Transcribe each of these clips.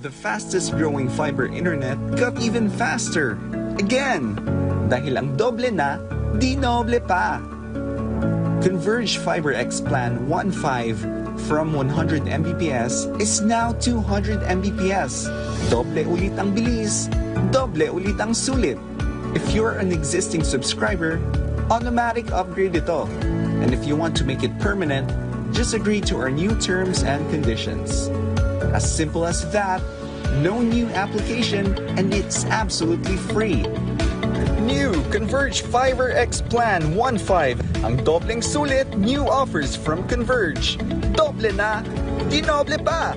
The fastest growing fiber internet got even faster. Again! Dahil ang doble na, di noble pa. Converge FiberX Plan 1.5 from 100 Mbps is now 200 Mbps. Doble ulit ang bilis, doble ulit ang sulit. If you're an existing subscriber, automatic upgrade ito. And if you want to make it permanent, just agree to our new terms and conditions. As simple as that, no new application, and it's absolutely free. New Converge FiberX Plan 1.5. Ang dobleng sulit, new offers from Converge. Doble na, di noble pa!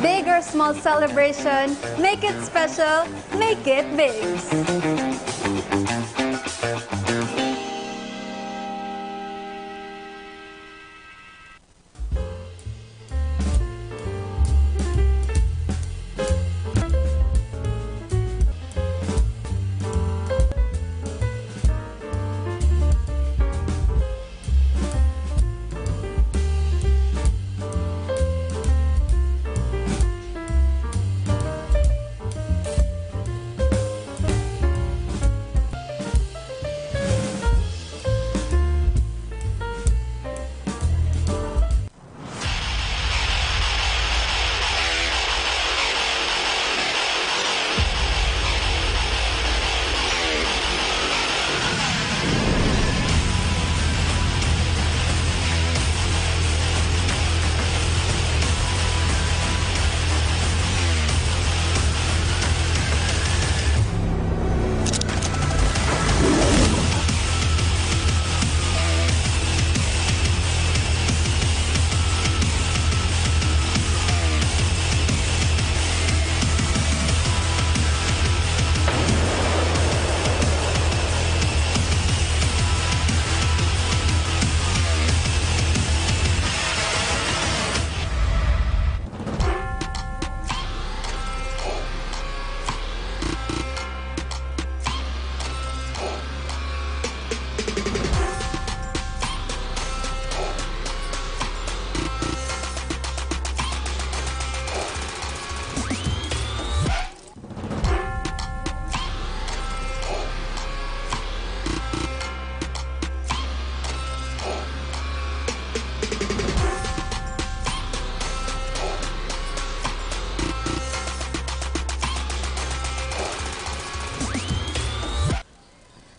Big or small celebration, make it special, make it big.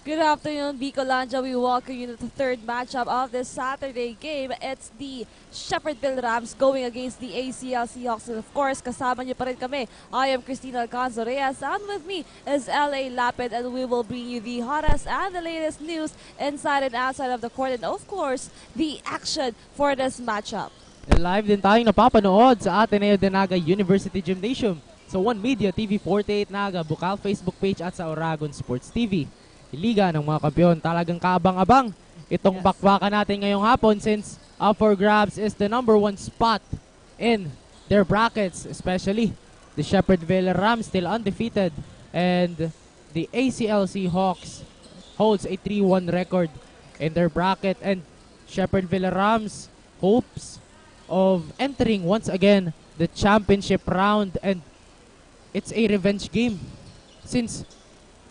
Good afternoon, Bucal. We welcome you to the third matchup of this Saturday game. It's the Shepherdville Rams going against the ACL Seahawks. And of course, kasama niyo pa rin kami. I am Christina Alcanzo Reyes, and with me is LA Lapid, and we will bring you the hottest and the latest news inside and outside of the court, and of course, the action for this matchup. Live din tayong napapanood sa ADNU NAGA University Gymnasium sa One Media TV 48 NAGA, Bucal Facebook page at sa Oragon Sports TV. Liga ng mga kampiyon, talagang kaabang-abang itong bakbakan natin ngayong hapon, since up for grabs is the #1 spot in their brackets, especially the Shepherdville Rams still undefeated, and the ACLC Hawks holds a 3-1 record in their bracket, and Shepherdville Rams hopes of entering once again the championship round, and it's a revenge game since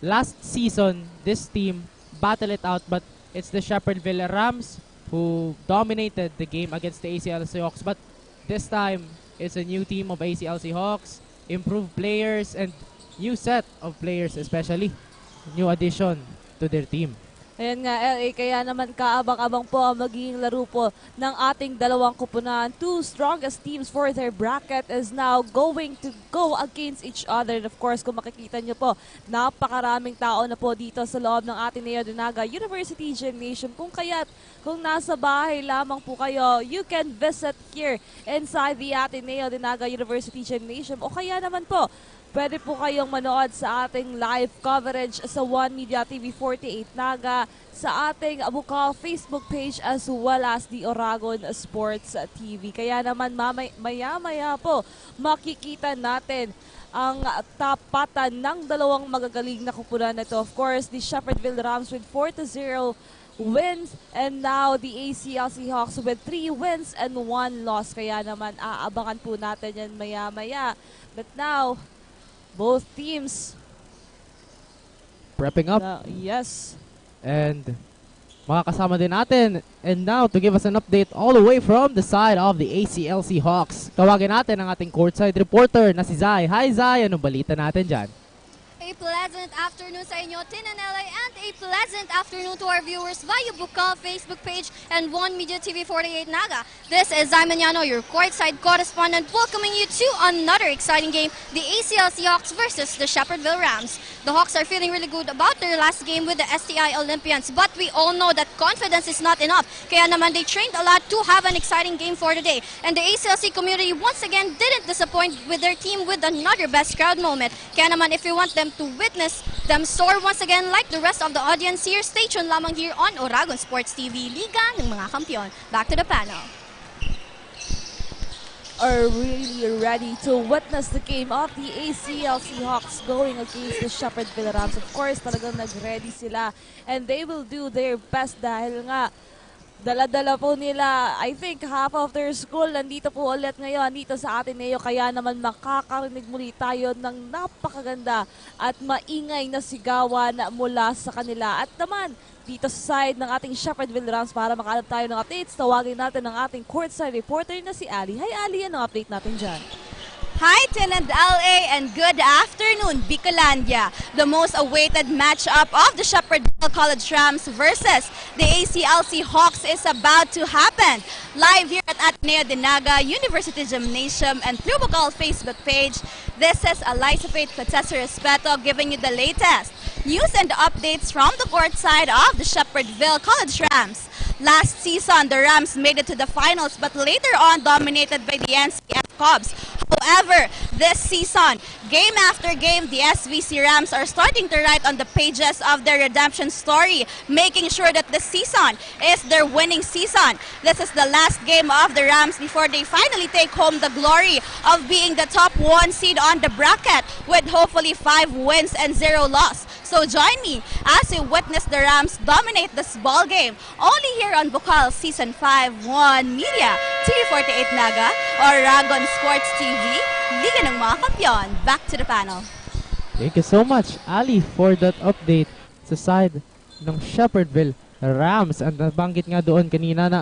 last season, this team battled it out, but it's the Shepherdville Rams who dominated the game against the ACLC Hawks. But this time, it's a new team of ACLC Hawks, improved players, and new set of players, especially new addition to their team. Ayan nga, LA, kaya naman kaabang-abang po ang magiging laro po ng ating dalawang kupunan. Two strongest teams for their bracket is now going to go against each other. And of course, kung makikita nyo po, napakaraming tao na po dito sa loob ng ADNU NAGA University Gymnasium. Kung nasa bahay lamang po kayo, you can visit here inside the ADNU NAGA University Gymnasium. O kaya naman po, pwede po kayong manood sa ating live coverage sa One Media TV 48 NAGA, sa ating Bucal Facebook page, as well as the Oragon Sports TV. Kaya naman maya-maya po makikita natin ang tapatan ng dalawang magagaling na kupunan na ito. Of course, the Shepherdville Rams with 4-0 wins, and now the ACLC Hawks with 3 wins and 1 loss. Kaya naman aabangan po natin yan maya-maya. But now, both teams Prepping up. Yes. And makakasama din natin. And now, to give us an update all the way from the side of the ACLC Hawks, tawagin natin ang ating courtside reporter na si Zai. Hi Zai, anong balita natin dyan? A pleasant afternoon sa inyo, Tinanela, and a pleasant afternoon to our viewers via Bucal Facebook page and One Media TV 48 Naga. This is Zymaniano, your courtside correspondent, welcoming you to another exciting game, the ACLC Hawks versus the Shepherdville Rams. The Hawks are feeling really good about their last game with the STI Olympians, but we all know that confidence is not enough. Kaya naman they trained a lot to have an exciting game for today. And the ACLC community once again didn't disappoint with their team with another best crowd moment. Kaya naman if you want them to witness them soar once again like the rest of the audience here, stay tuned lamang here on Oragon Sports TV, Liga ng mga Kampiyon. Back to the panel. Are really ready to witness the game of the ACLC Hawks going against the Shepherdville Rams. Of course, talagang nag-ready sila and they will do their best dahil nga dala-dala po nila, I think half of their school nandito po ulit ngayon dito sa ADNU, kaya naman makakarinig muli tayo ng napakaganda at maingay na sigawan mula sa kanila. At naman, dito sa side ng ating Shepherdville Rams para makakalap tayo ng updates, tawagin natin ang ating courtside reporter na si Ali. Hi Ali, ano ang update natin dyan? Hi, Tinand LA, and good afternoon, Bicolandia. The most awaited matchup of the Shepherdville College Rams versus the ACLC Hawks is about to happen. Live here at Ateneo de NAGA, University Gymnasium, and through Bucal Facebook page, this is Eliza Faith Contessa Respeto giving you the latest news and updates from the court side of the Shepherdville College Rams. Last season, the Rams made it to the finals, but later on dominated by the NCF Cubs. However, this season, game after game, the SVC Rams are starting to write on the pages of their redemption story, making sure that the season is their winning season. This is the last game of the Rams before they finally take home the glory of being the top 1 seed on the bracket with hopefully 5 wins and 0 loss. So join me as we witness the Rams dominate this ball game only here on Bucal Season 5 1 Media TV48 Naga, Oragon Sports TV, Liga ng mga Kampiyon. Back to the panel. Thank you so much, Ali, for that update sa side ng Shepherdville Rams. And nabanggit nga doon kanina na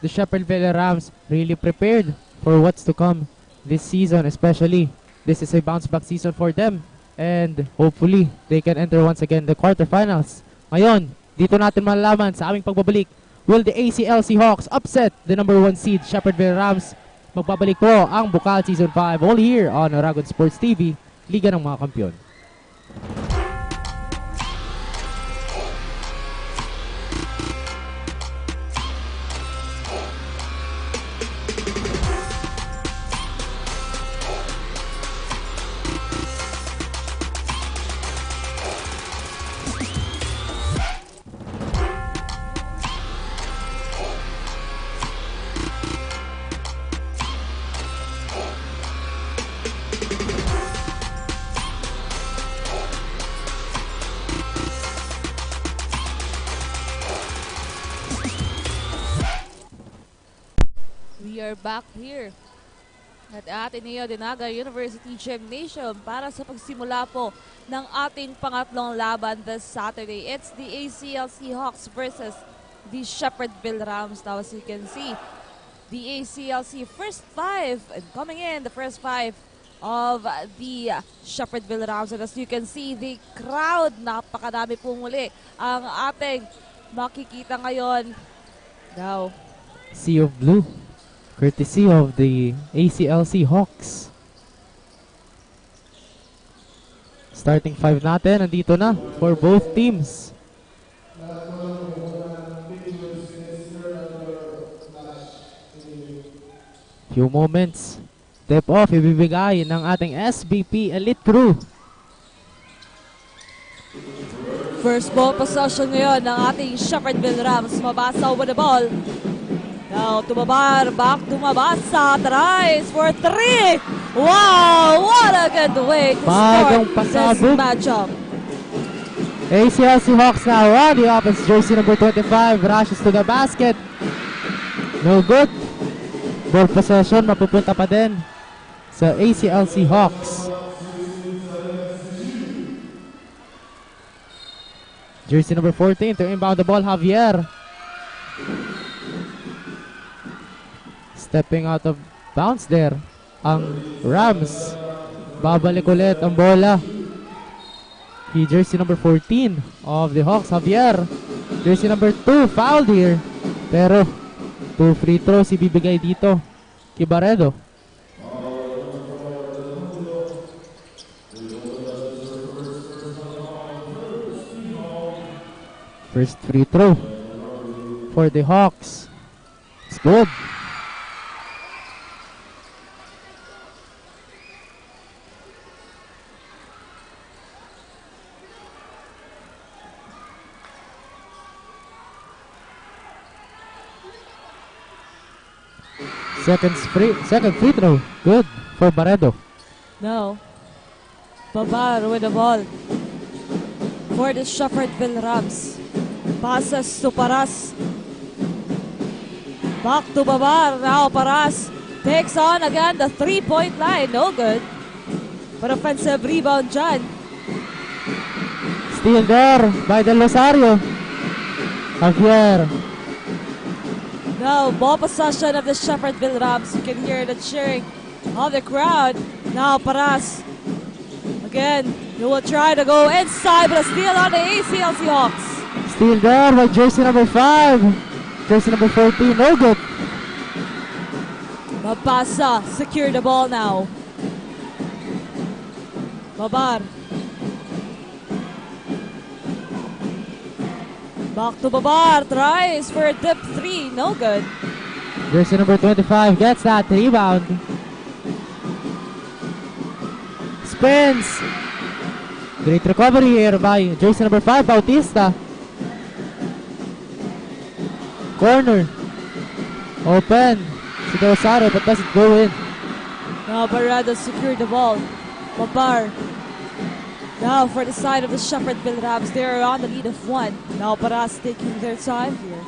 the Shepherdville Rams really prepared for what's to come this season, especially this is a bounce-back season for them. And hopefully, they can enter once again the quarterfinals. Ngayon, dito natin malalaman sa aming pagbabalik, will the ACLC Hawks upset the number 1 seed Shepherdville Rams? Magbabalik po ang Bucal Season 5 only here on Oragon Sports TV, Liga ng mga Kampiyon. We are back here at Ateneo de NAGA University Gymnasium para sa pagsimula po ng ating pangatlong laban this Saturday. It's the ACLC Hawks versus the Shepherdville Rams. Now, as you can see, the ACLC first 5 and coming in the first 5 of the Shepherdville Rams. And as you can see, the crowd, napakadami po muli ang ating makikita ngayon. Now, Sea of Blue, courtesy of the ACLC Hawks. Starting 5 natin, nandito na for both teams. Few moments. Step off, ibibigay ng ating SBP Elite Crew. first ball possession ngayon ng ating Shepherdville Rams. Mabasa with the ball. Now, tumabar, back to Mabasa, tries for 3! Wow! What a good way to start this matchup. ACLC Hawks now on the offense. Jersey number 25 rushes to the basket. No good. Ball possession, mapupunta pa din sa ACLC Hawks. Jersey number 14 to inbound the ball, Javier. Stepping out of bounds there ang Rams. Babalik ulit ang bola. Jersey number 14 of the Hawks, Javier. Jersey number 2 fouled here. Pero 2 free throws ibibigay dito kay Barredo. First free throw for the Hawks. It's good. Second free throw. Good for Barredo. Now, Babar with the ball for the Shepherdville Rams. Passes to Paras. Back to Babar. Now Paras takes on again the 3-point line. No good. But offensive rebound dyan. Steal there by Del Rosario. Javier. Now, ball possession of the Shepherdville Rams. You can hear the cheering of the crowd. Now, Paras. Again, he will try to go inside, but a steal on the ACLC Hawks. Steal there by jersey number 5. Jersey number 14, no good. Mabasa secure the ball now. Babar. Back to Babar, tries for a dip 3, no good. Jersey number 25 gets that rebound. Spins. Great recovery here by jersey number 5, Bautista. Corner. Open. Si Del Rosario, but doesn't go in. Now Barredo secured the ball. Babar. Now for the side of the Shepherdville Rams, they're on the lead of 1. Now Paras taking their time here.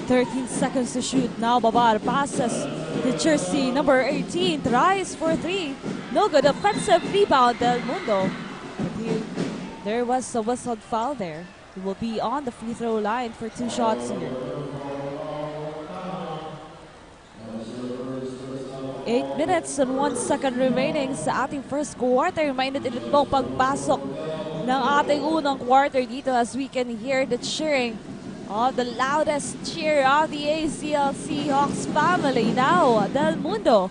13 seconds to shoot. Now Babar passes to jersey number 18. Tries for 3. No good. Offensive rebound, Del Mundo. There was a whistled foul there. He will be on the free throw line for 2 shots here. 8 minutes and 1 second remaining sa ating first quarter. Mainit-init po pagpasok ng ating unang quarter dito as we can hear the cheering of the loudest cheer of the ACLC Hawks family. Now, Del Mundo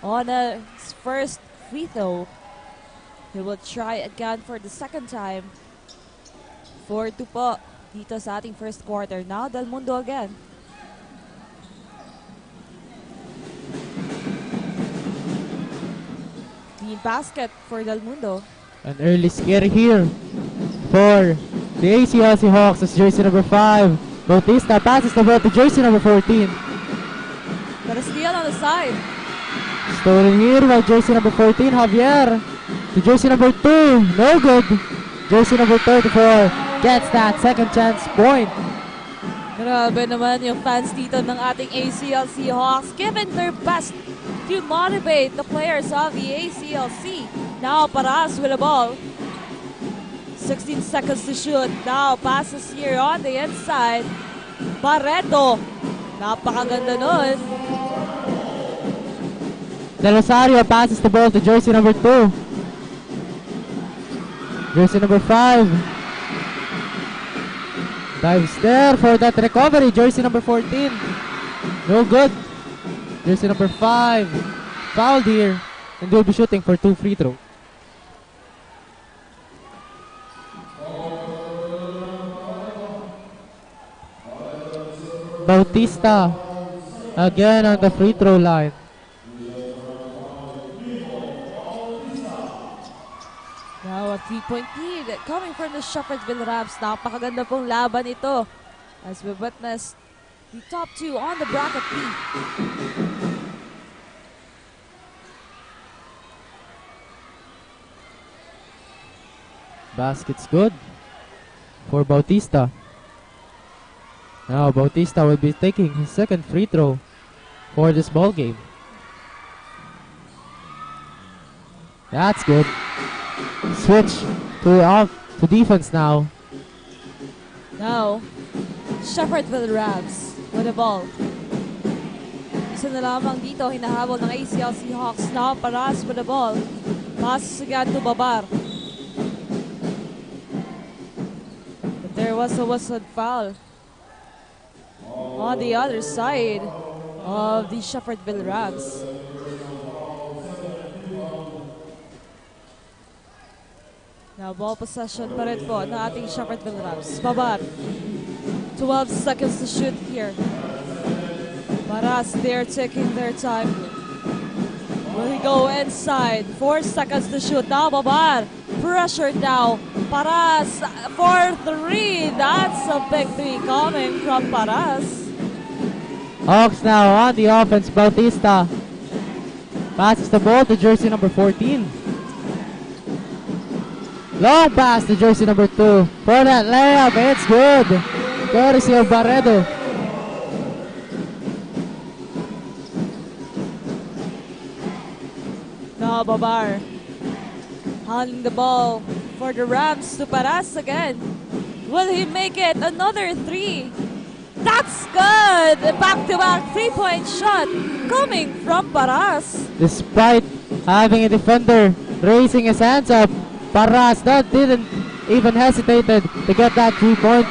on his first free throw. He will try again for the second time. 4-2 po dito sa ating first quarter. Now, Del Mundo again. Clean basket for Del Mundo. An early scare here for the ACLC Hawks as jersey number 5. Bautista passes the ball to jersey number 14. Got a steal on the side. Stolen here by jersey number 14, Javier. To jersey number 2, no good. Jersey number 34 gets that second chance point. Grabe naman yung fans dito ng ating ACLC Hawks, giving their best to motivate the players of the ACLC. Now Paras with the ball. 16 seconds to shoot. Now passes here on the inside. Barreto. Napakaganda nun. Del Rosario passes the ball to jersey number 2. Jersey number 5. Dives there for that recovery. Jersey number 14. No good. Jersey number 5. Fouled here. And they'll be shooting for 2 free throws. Bautista again on the free throw line. Now a 3-point lead coming from the Shepherdville Rams. Napakaganda pong laban ito as we witnessed the top 2 on the bracket B. Basket's good. for Bautista. Now Bautista will be taking his second free throw for this ball game. That's good. Switch to defense now. Now, Shepherdville Rams with the ball. Isa na lamang dito, hinahabol ng ACLC Hawks. Now, Paras with the ball. Passes again to Babar. But there was a whistled foul on the other side of the Shepherdville Rams. Now, ball possession pa rin po ng ating Shepherdville Rams. Babar. 12 seconds to shoot here. Paras, they're taking their time. Will he go inside? 4 seconds to shoot. Now, Babar. Pressured now. Paras for 3. That's a big 3 coming from Paras. Hawks now on the offense. Bautista passes the ball to jersey number 14. Long pass to jersey number 2. For that layup, it's good. Courtesy of Barredo. Now Babar handling the ball for the Rams to Paras again. Will he make it? Another 3. That's good. Back-to-back 3-point shot coming from Paras. Despite having a defender raising his hands up, Paras didn't even hesitated to get that 3-point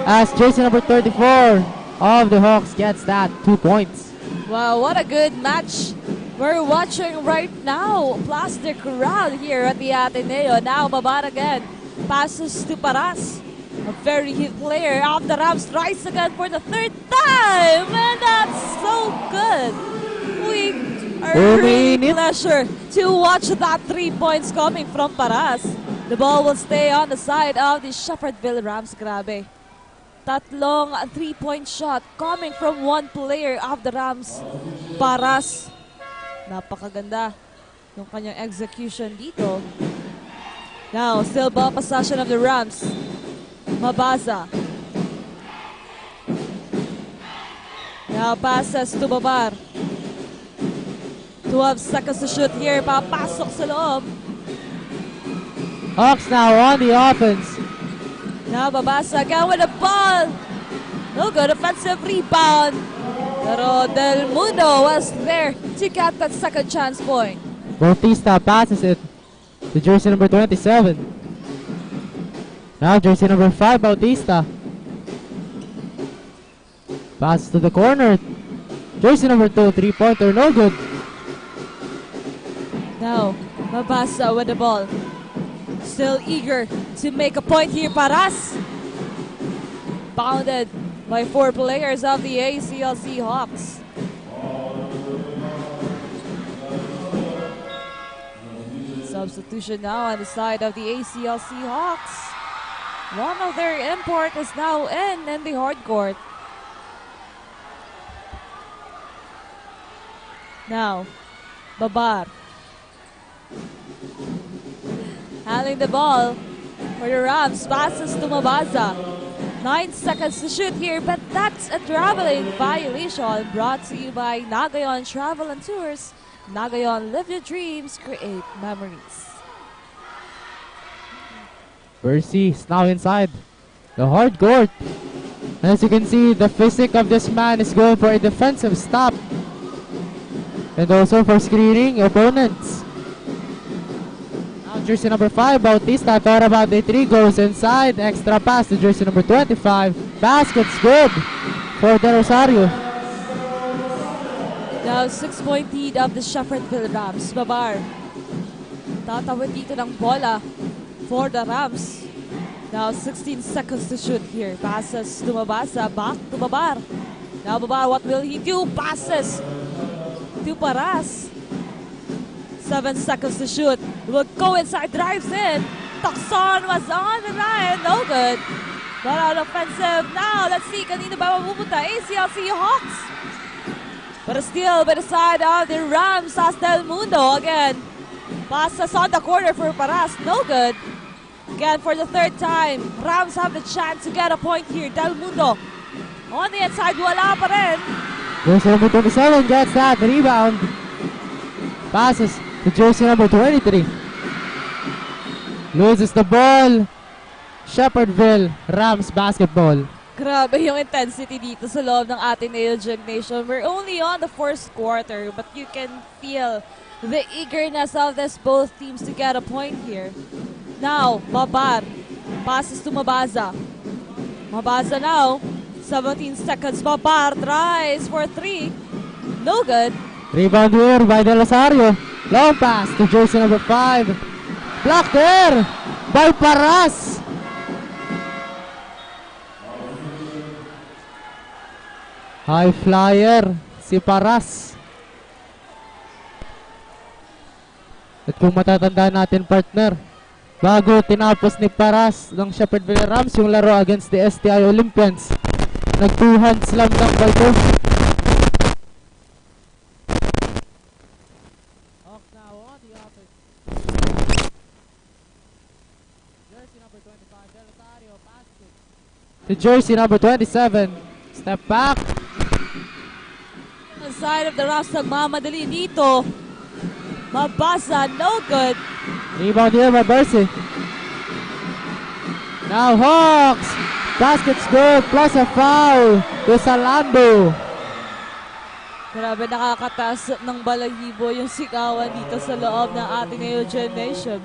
as jersey number 34 of the Hawks gets that 2 points. Wow, what a good match we're watching right now. Plastic crowd here at the Ateneo. Now Babar again. Passes to Paras. A very hit player of the Rams tries again for the 3rd time. And that's so good. We are really pleasure to watch that 3 points coming from Paras. The ball will stay on the side of the Shepherdville Rams. Grabe. Tatlong 3-point shot coming from one player of the Rams. Paras. Napakaganda yung kanyang execution dito. Now, still ball possession of the Rams. Mabaza. Now passes to Babar. 12 seconds to shoot here. Papasok sa loob. Hawks now on the offense. Now Babasa again with the ball. No good offensive rebound. Pero Del Mundo was there to get that second chance point. Bautista passes it to jersey number 27. Now jersey number 5, Bautista. Pass to the corner. Jersey number 2, 3-pointer, no good. Now, Mabasa with the ball. Still eager to make a point here, Paras. Bounded by 4 players of the ACLC Hawks. Substitution now on the side of the ACLC Hawks. One of their import is now in the hard court. Now, Babar. Handling the ball for the Rams. Passes to Mabaza. 9 seconds to shoot here, but that's a traveling violation brought to you by Nagayon Travel and Tours. Nagayon, live your dreams, create memories. Percy is now inside the hard court. As you can see, the physique of this man is going for a defensive stop and also for screening opponents. Now jersey number 5, Bautista thought about the 3, goes inside, extra pass to jersey number 25. Basket's good for De Rosario. Now 6-point lead of the Shepherdville Rams. Babar. Tatawid dito ng bola for the Rams. Now 16 seconds to shoot here. Passes to Mabasa, back to Babar. Now Babar, what will he do? Passes to Paras. 7 seconds to shoot. Will go inside, drives in. Toxon was on the line, no good. But on offensive. Now let's see, kanino ba mapupunta? ACLC Hawks. But still by the side of the Rams as Del Mundo again. Passes on the corner for Paras, no good. Again, for the third time, Rams have the chance to get a point here. Del Mundo on the inside, wala pa rin. Jersey number 27 gets that rebound. Passes to jersey number 23. Loses the ball. Shepherdville Rams basketball. Grabe yung intensity dito sa loob ng ADNU Gymnasium. We're only on the first quarter, but you can feel the eagerness of this both teams to get a point here. Now, Babar passes to Mabaza. Mabaza now, 17 seconds. Babar tries for 3. No good. Rebound here by De Rosario. Long pass to jersey number 5. Blocked there by Paras. High flyer si Paras. At kung matatandaan natin, partner, bago tinapos ni Paras ng Shepherdville Rams yung laro against the STI Olympians, nag-two-hand slam dunk by two. Hawks now on the offense. Jersey number 25, Del Rosario passes it to jersey number 27. Step back. On the side of the Rams, nagmamadali dito. Mabasa, no good. Rebound here by Bercy. Now Hawks. Basket's good plus a foul to Salando. Grabe, nakakataas ng balahibo yung sigawan dito sa loob ng ADNU Gymnasium.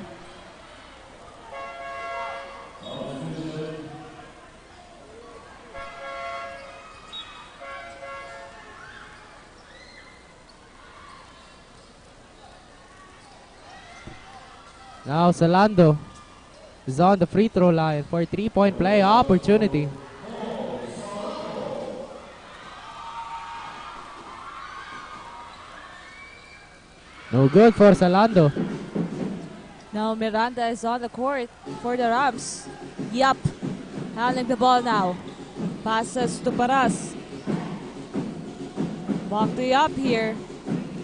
Now Salando is on the free throw line for a 3-point play opportunity. No good for Salando. Now Miranda is on the court for the Rams. Yap, handling the ball now. Passes to Paras. Back to Yap here.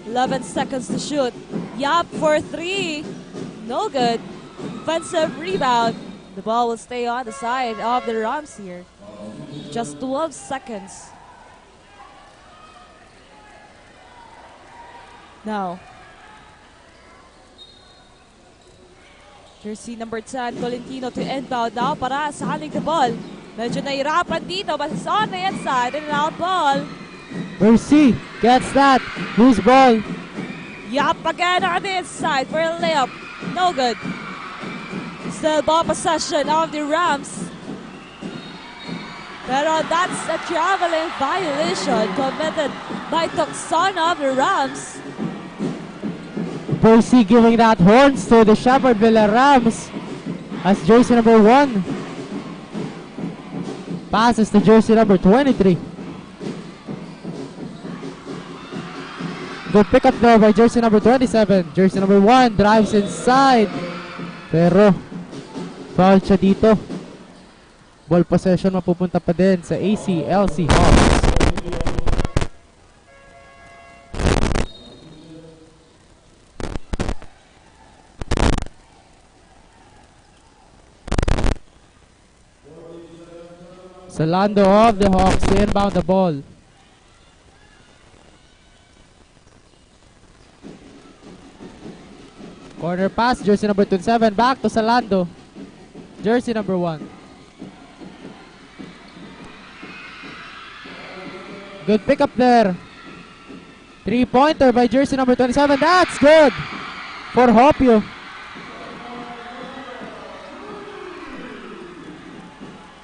11 seconds to shoot. Yap for 3. No good. Defensive rebound. The ball will stay on the side of the Rams here. Just 12 seconds. Now, jersey number 10, Tolentino to inbound now para sa handling the ball. Medyo nahirapan dito, but it's on the inside and an out ball. Bercy gets that. Loose ball. Yap again on the inside for a layup. No good. Still ball possession of the Rams. Pero that's a traveling violation committed by Tucson of the Rams. Bercy giving that horns to the Shepherdville Rams as jersey number 1 passes to jersey number 23. Good pick up there by jersey number 27. Jersey number 1 drives inside. Pero foul siya dito. Ball possession mapupunta pa din sa ACLC Hawks. Salando of the Hawks to inbound the ball. Corner pass, jersey number 27, back to Salando. Jersey number 1. Good pick up there. 3-pointer by jersey number 27. That's good for Hopio.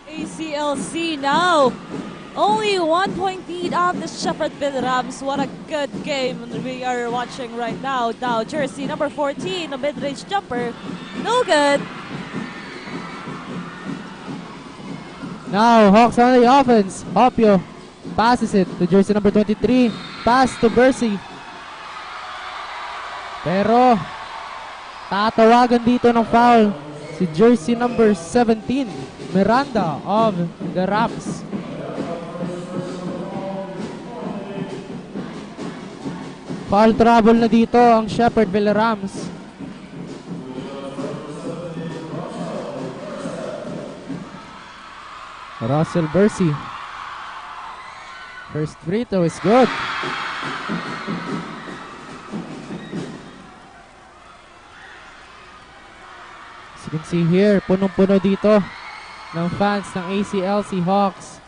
ACLC now. Only 1 point lead of the Shepherdville Rams. What a good game we are watching right now. Now, jersey number 14, a mid-range jumper. No good. Now, Hawks on the offense. Hopio passes it to jersey number 23. Pass to Bercy. Pero, tatawagan dito ng foul si jersey number 17, Miranda of the Rams. Foul trouble na dito ang Shepherdville Rams. Russell Bercy. First free throw is good. As you can see here, punong-puno dito ng fans ng ACLC Hawks.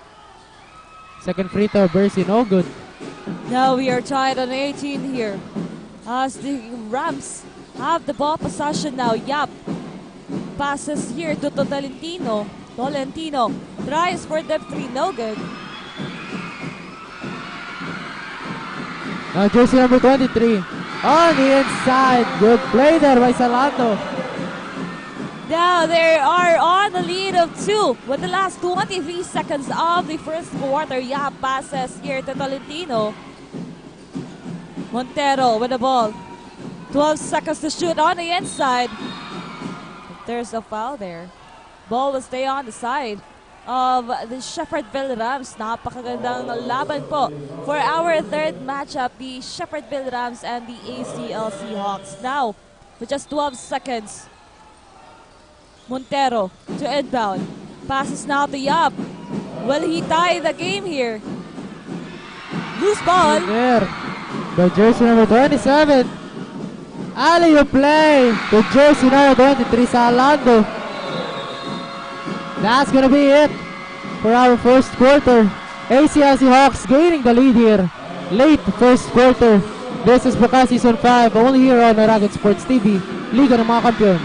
Second free throw, Bercy, no good. Now we are tied on 18 here. As the Rams have the ball possession now. Yap passes here to Tolentino. Tolentino tries for the three, no good. Now jersey number 23 on the inside. Good play there by Salando. Now they are on a lead of 2 with the last 23 seconds of the first quarter. Yap passes here to Tolentino. Montero with the ball. 12 seconds to shoot on the inside. There's a foul there. Ball will stay on the side of the Shepherdville Rams. Napakagandang laban po for our third matchup, the Shepherdville Rams and the ACLC Hawks. Now, with just 12 seconds, Montero to inbound. Passes now to Yap. Will he tie the game here? Loose ball. There. The jersey number 27. Alley-oop play to jersey number 23, Salando. That's gonna be it for our first quarter. ACLC Hawks gaining the lead here. Late first quarter. This is Bucal Season 5, only here on Aragon Sports TV. Liga ng mga Kampiyon.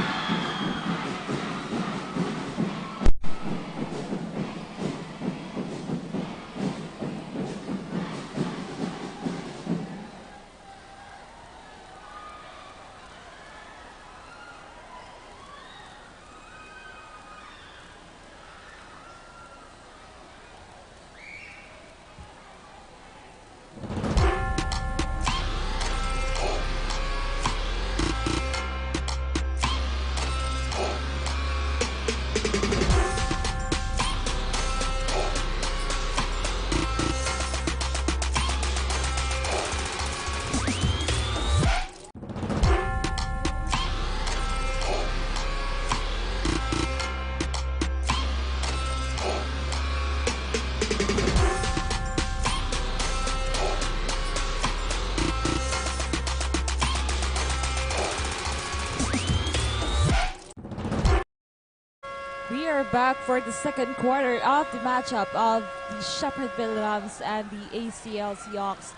We are back for the second quarter of the matchup of the Shepherdville Rams and the ACLC Hawks.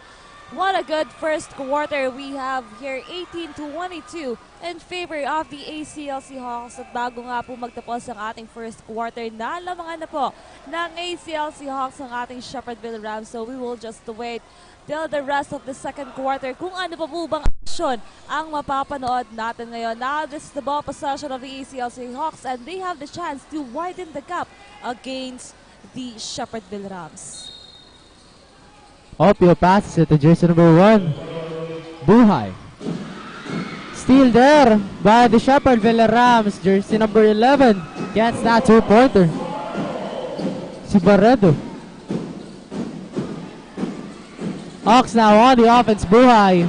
What a good first quarter we have here, 18-22 in favor of the ACLC Hawks. At bago nga po magtapos ang ating first quarter, nalamangan na po ng ACLC Hawks ang ating Shepherdville Rams. So we will just wait till the rest of the second quarter kung ano pa po bang aksyon ang mapapanood natin ngayon. Now this is the ball possession of the ACLC Hawks and they have the chance to widen the gap against the Shepherdville Rams. Opio passes it to jersey number 1, Buhay. Steal there by the Shepherdville Rams, jersey number 11. Gets that two-pointer. Si Barredo. Hawks now on the offense, Buhay.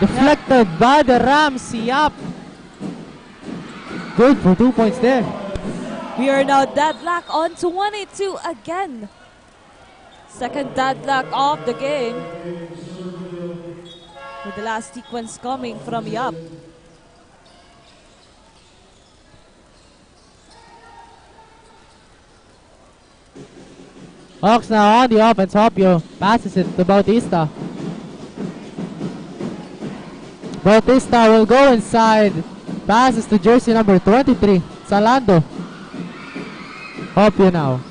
Deflected by the Rams, Yap. Good for 2 points there. We are now deadlock on 22 again. Second deadlock of the game. With the last sequence coming from Yap. Hawks now on the offense, Hopio passes it to Bautista. Bautista will go inside. Passes to jersey number 23, Salando. Hopio now.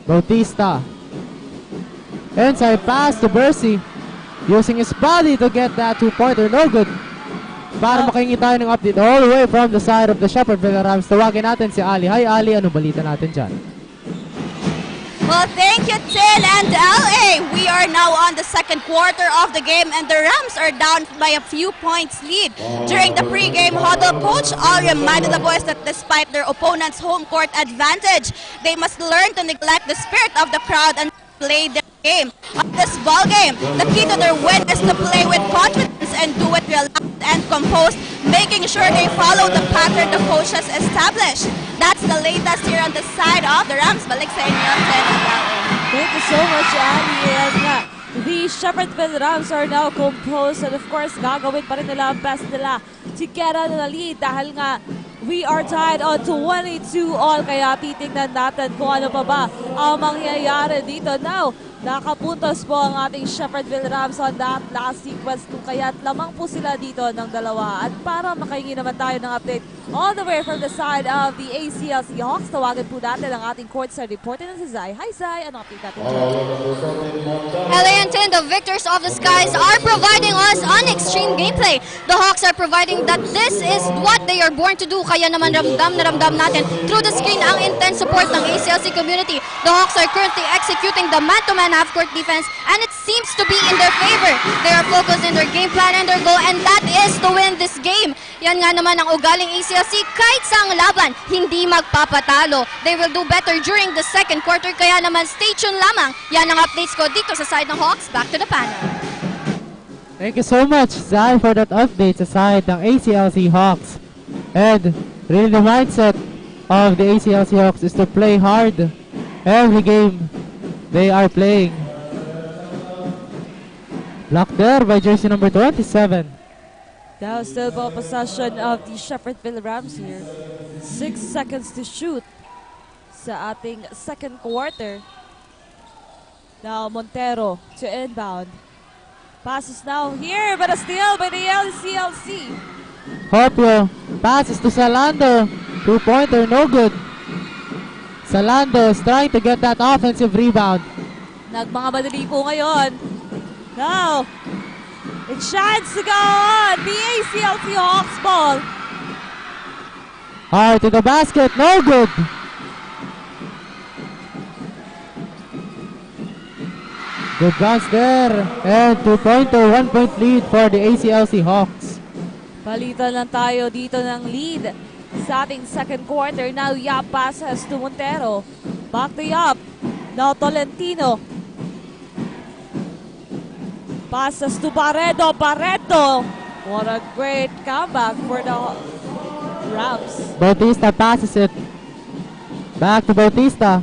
Bautista. Inside pass to Bercy. Using his body to get that two-pointer. No good. Para makahingi tayo ng update all the way from the side of the Shepherdville Rams. Tawagin natin si Ali. Hi Ali, ano balita natin dyan? Well, thank you, Tin and LA. We are now on the second quarter of the game and the Rams are down by a few points lead. During the pre-game huddle, Coach Al reminded the boys that despite their opponent's home court advantage, they must learn to neglect the spirit of the crowd and play their game. On this ball game, the key to their win is to play with confidence and do it relentlessly. and composed, making sure they follow the pattern the coaches established. That's the latest here on the side of the Rams. Balik sa inyo, Ten and LA. Thank you so much, Ali. And the Shepherdville Rams are now composed, and of course, gagawin pa rin nila ang best nila to get on the lead dahil nga we are tied on 22 all, kaya titignan natin kung ano pa ba ang mangyayari dito. Now, nakapuntos po ang ating Shepherdville Rams on that last sequence kung kaya't lamang po sila dito ng dalawa. At para makahingi naman tayo ng update all the way from the side of the ACLC Hawks, tawagan po natin ang ating courtside reporter na si Zai. Hi Zai, ano update natin? LA and Tin, the victors of the skies, are providing us on extreme gameplay. The Hawks are providing that this is what they are born to do. Kaya naman ramdam na ramdam natin through the screen ang intense support ng ACLC community. The Hawks are currently executing the man-to-man half-court defense, and it seems to be in their favor. They are focused in their game plan and their goal, and that is to win this game. Yan nga naman ang ugaling ACLC, kahit sa ang laban, hindi magpapatalo. They will do better during the second quarter, kaya naman stay tuned lamang. Yan ang updates ko dito sa side ng Hawks. Back to the panel. Thank you so much, Zai, for that update sa side ng ACLC Hawks. And really the mindset of the ACLC Hawks is to play hard every game they are playing. Blocked there by jersey number 27. Now still ball possession of the Shepherdville Rams here. 6 seconds to shoot sa ating second quarter. Now Montero to inbound. Passes now here, but a steal by the LCLC. Hopio passes to Salando. 2-pointer, no good. Salando is trying to get that offensive rebound. Nagmanga madali po ngayon. Now, a chance to go on. The ACLC Hawks ball. Hard to the basket, no good. Good bounce there. And 2-pointer, 1-point lead for the ACLC Hawks. Palitan lang tayo dito ng lead sa ating second quarter. Now, Yap passes to Montero. Back to Yap. Now, Tolentino. Passes to Barreto. Barreto. What a great comeback for the Rams. Bautista passes it. Back to Bautista.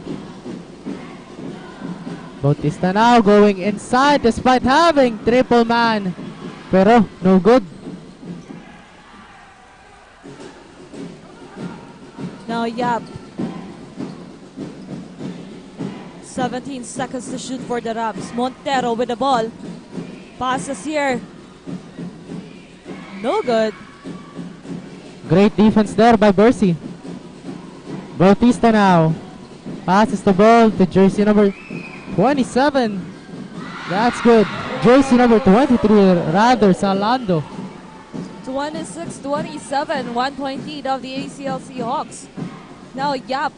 Bautista now going inside despite having triple man. Pero no good. Now Yap. 17 seconds to shoot for the Rams. Montero with the ball. Passes here. No good. Great defense there by Bercy. Bautista now. Passes the ball to jersey number 27. That's good. Jersey number 23, rather, Salando. 26-27, 1-point lead of the ACLC Hawks. Now Yap.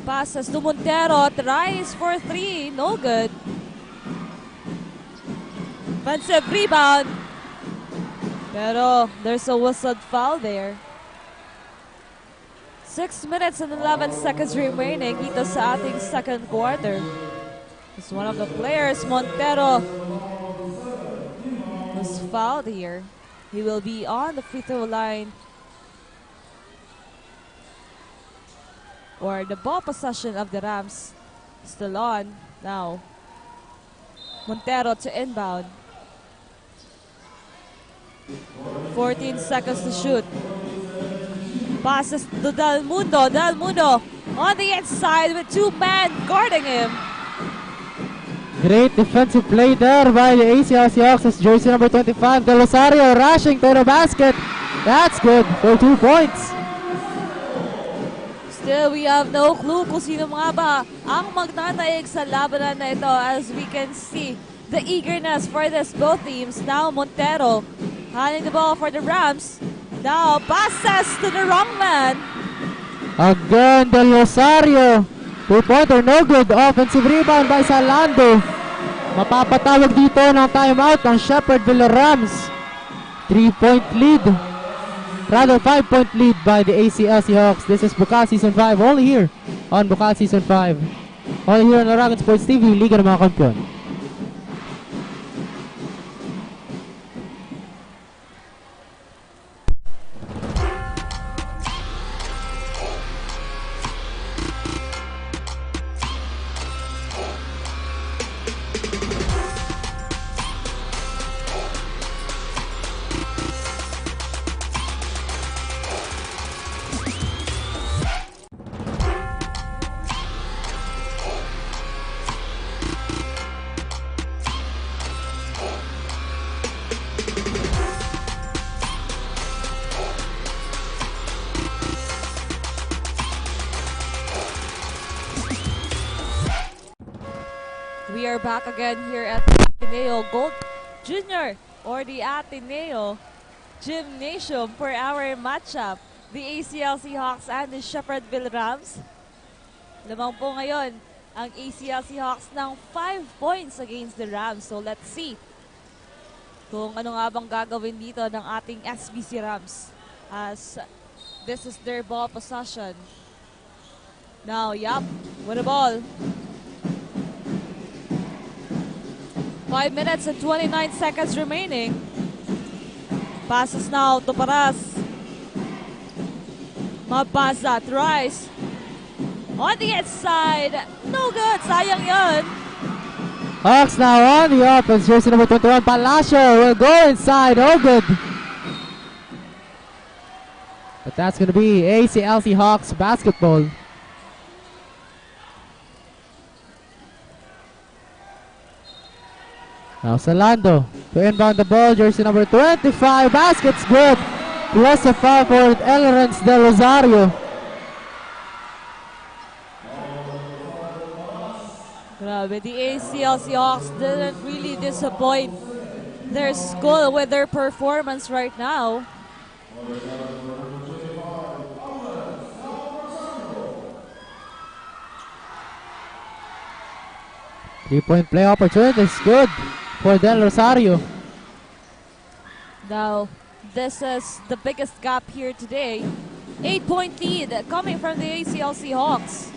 Passes to Montero, tries for 3, no good. Offensive rebound. Pero there's a whistled foul there. 6 minutes and 11 seconds remaining dito sa ating second quarter. It's one of the players, Montero, was fouled here. He will be on the free throw line. Or the ball possession of the Rams still on now. Montero to inbound. 14 seconds to shoot. Passes to Del Mundo. Del Mundo on the inside with 2 men guarding him. Great defensive play there by the ACLC Hawks. Jersey number 25, Del Rosario rushing to the basket. That's good for 2 points. Still, we have no clue kung sino mga ba ang magnanaig sa labanan na ito, as we can see the eagerness for this both teams. Now Montero handing the ball for the Rams. Now passes to the wrong man. Again, Del Rosario. 2-pointer, no good. Offensive rebound by Salando. Mapapatawag dito ng timeout ang Shepherdville Rams. 3-point lead. Rather, 5-point lead by the ACLC Hawks. This is Bucal Season 5, only here on Bucal Season 5. Only here on Aragon Sports TV, Liga ng mga Kampiyon. are back again here at Ateneo Gold Junior or the Ateneo Gymnasium for our matchup. The ACLC Hawks and the Shepherdville Rams. Lamang po ngayon ang ACLC Hawks ng 5 points against the Rams. So let's see kung ano nga bang gagawin dito ng ating SBC Rams as this is their ball possession. Now, yup, with the ball. 5 minutes and 29 seconds remaining. Passes now to Paras. Mabasa tries. On the inside. No good. Sayang yun. Hawks now on the offense. Jersey number 21, Palacio will go inside. Oh, good. But that's going to be ACLC Hawks basketball. Now Salando to inbound the ball. Jersey number 25. Basket's good. Plus a foul for Elrens Del Rosario. Grabe, the ACLC Hawks didn't really disappoint their school with their performance right now. Three-point play opportunity is good for Del Rosario. Now, this is the biggest gap here today. 8-point lead coming from the ACLC Hawks.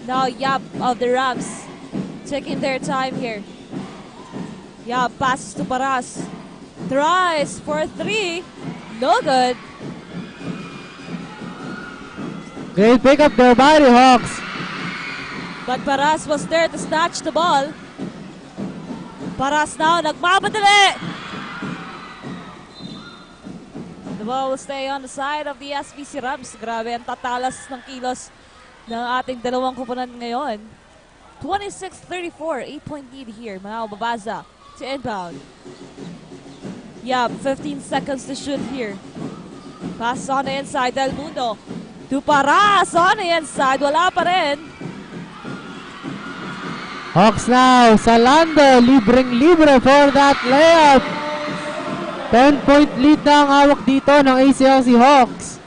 Now, Yap of the Rams taking their time here. Yap passes to Paras. Tries for 3. No good. Great pick up there by the Hawks. But Paras was there to snatch the ball. Paras now, nagmamadali! The ball will stay on the side of the SBC Rams. Grabe, ang tatalas ng kilos ng ating dalawang kupunan ngayon. 26-34, 8-point lead here. Manao Babaza to inbound. Yeah, 15 seconds to shoot here. Pass on the inside, Del Mundo. To Paras on the inside, wala pa rin. Hawks now, Salando, libreng-libre for that layup. 10-point lead na ang hawak dito ng ACLC Hawks.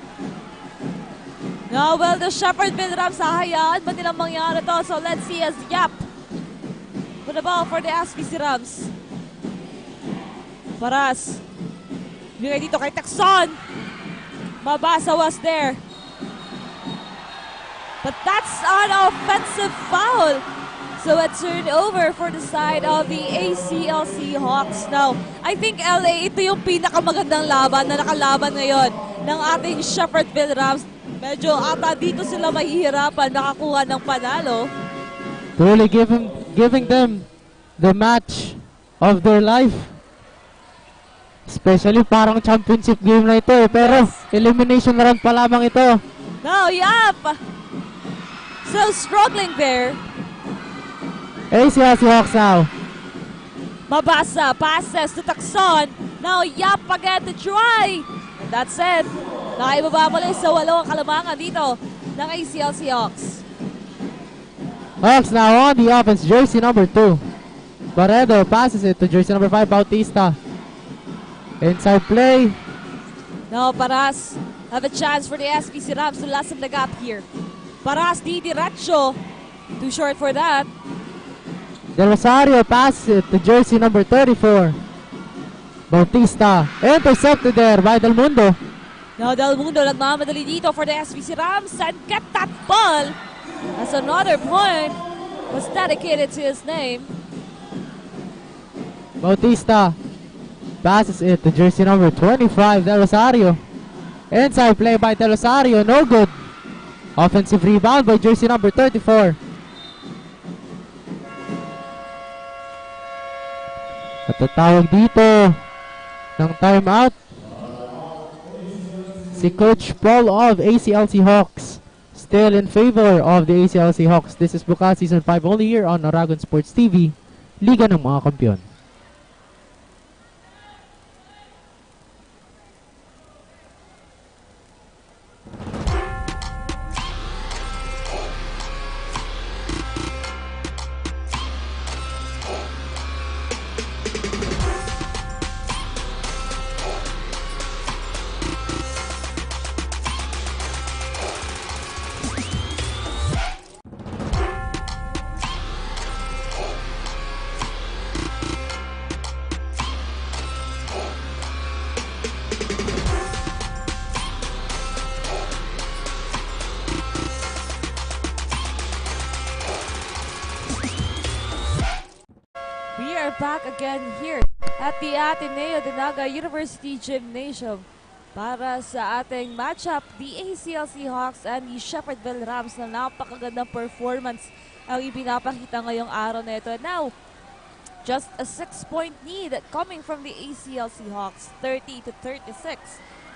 Now, well, the Shepherdville Rams hahayaan ba nilang mangyari to? So let's see as Yap with the ball for the SBC Rams. Paras. Bigay dito kay Texon. Mabasa was there. But that's an offensive foul. So a turnover for the side of the ACLC Hawks. Now, I think LA, ito yung pinakamagandang laban na nakalaban ngayon ng ating Shepherdville Rams. Medyo ata dito sila mahihirapan nakakuha ng panalo. Truly giving them the match of their life. Especially parang championship game na ito eh. Pero elimination round pa lamang ito. Now, Yap! So struggling there. ACLC Hawks now. Mabasa, passes to Takson. Now, Yap again to try. And that's it. Naibaba muli sa 8 ang kalamangan dito ng ACLC Hawks. Hawks now on the offense, jersey number 2. Barredo passes it to jersey number 5, Bautista. Inside play. Now, Paras have a chance for the SBC Rams to lessen the gap here. Paras di diretso. Too short for that. Del Rosario passes it to jersey number 34. Bautista intercepted there by Del Mundo. Now Del Mundo nagmamadali dito for the SBC Rams and get that ball as another point was dedicated to his name. Bautista passes it to jersey number 25, Del Rosario. Inside play by Del Rosario, no good. Offensive rebound by jersey number 34. At tatawag dito ng timeout si Coach Paul of ACLC Hawks. Still in favor of the ACLC Hawks. This is Bucal Season 5 only here on Aragon Sports TV, Liga ng mga Kampiyon. again here at the Ateneo de Naga University Gymnasium para sa ating matchup, the ACLC Hawks and the Shepherdville Rams na napakagandang performance ang ipinapakita ngayong araw na ito. Now, just a 6-point lead coming from the ACLC Hawks, 30-36.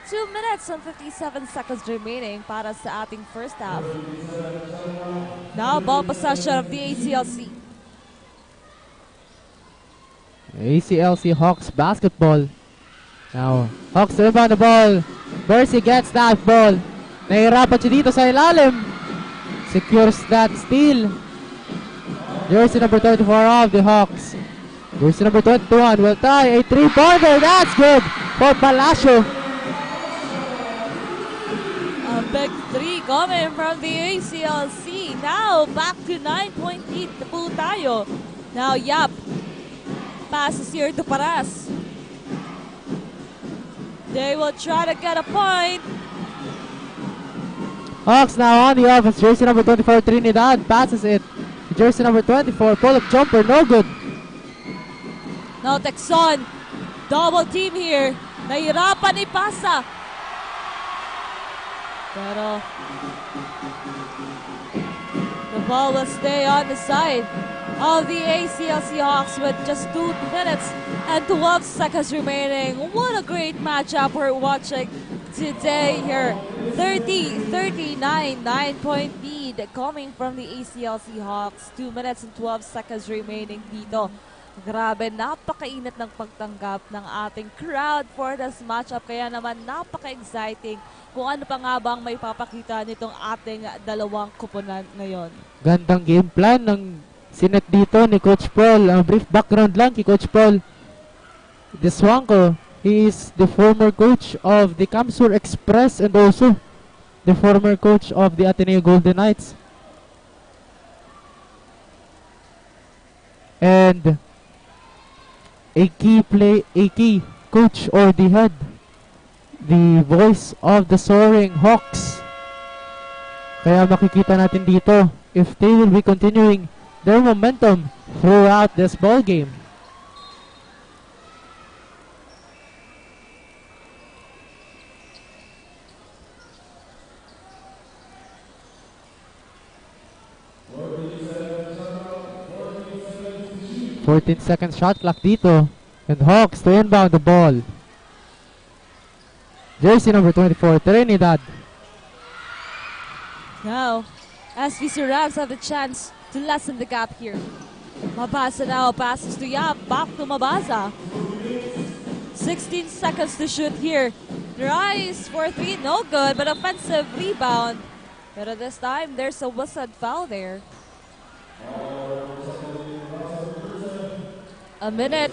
2 minutes and 57 seconds remaining para sa ating first half. Now, ball possession of the ACLC. ACLC Hawks basketball. Now, Hawks rebound the ball. Mercy gets that ball. Nahirapan siya dito sa ilalim. Secures that steal. Jersey number 34 of the Hawks. Jersey number 21 will tie a 3-pointer. That's good for Palacio. A big 3 coming from the ACLC. Now, back to 9-point lead po tayo. Now, Yap passes here to Paras. They will try to get a point. Hawks now on the offense. Jersey number 24, Trinidad passes it. Jersey number 24, pull-up jumper, no good. Now Texon, double team here. Nahirapan ipasa. Pero the ball will stay on the side of the ACLC Hawks with just 2 minutes and 12 seconds remaining. What a great matchup we're watching today here. 30-39, 9-point lead coming from the ACLC Hawks. 2 minutes and 12 seconds remaining dito. Grabe, napakainit ng pagtanggap ng ating crowd for this matchup. Kaya naman napaka-exciting kung ano pa nga bang may papakita nitong ating dalawang kupunan ngayon. Gandang game plan ng sinet dito ni Coach Paul. Ang brief background lang kay Coach Paul Deswanco. He is the former coach of the Kamsur Express and also the former coach of the Ateneo Golden Knights. And a key coach or the head, the voice of the soaring Hawks. Kaya makikita natin dito if they will be continuing their momentum throughout this ball game. .14 shot clock dito. And Hawks to inbound the ball. Jersey number 24, Trinidad. Now, SVC Rams have the chance to lessen the gap here. Mabasa now passes to Yap, back to Mabasa. 16 seconds to shoot here. Tries for 3, no good, but offensive rebound. But this time, there's a whistled foul there. A minute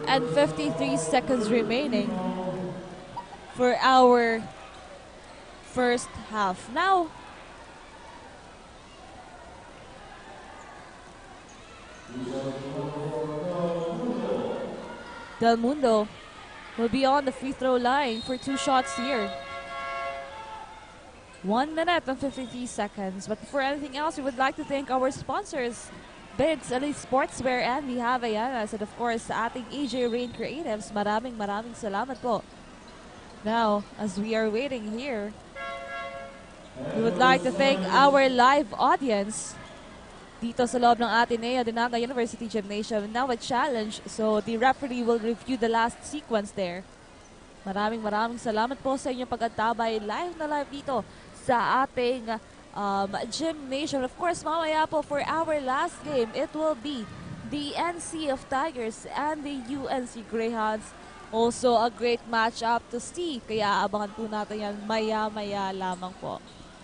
and 53 seconds remaining for our first half. Now, Del Mundo will be on the free throw line for 2 shots here. 1 minute and 53 seconds. But before anything else, we would like to thank our sponsors, Bigs, Elite Sportswear, and the Havaianas, and of course sa ating AJ Rain Creatives. Maraming salamat po. Now, as we are waiting here, we would like to thank our live audience dito sa loob ng Ateneo de Naga University Gymnasium. Now a challenge, so the referee will review the last sequence there. Maraming salamat po sa inyong pag-antabay live na live dito sa ating gymnasium. Of course, mamaya po for our last game, it will be the NC of Tigers and the UNC Greyhounds. Also a great match-up to see. Kaya abangan po natin yan maya-maya lamang po.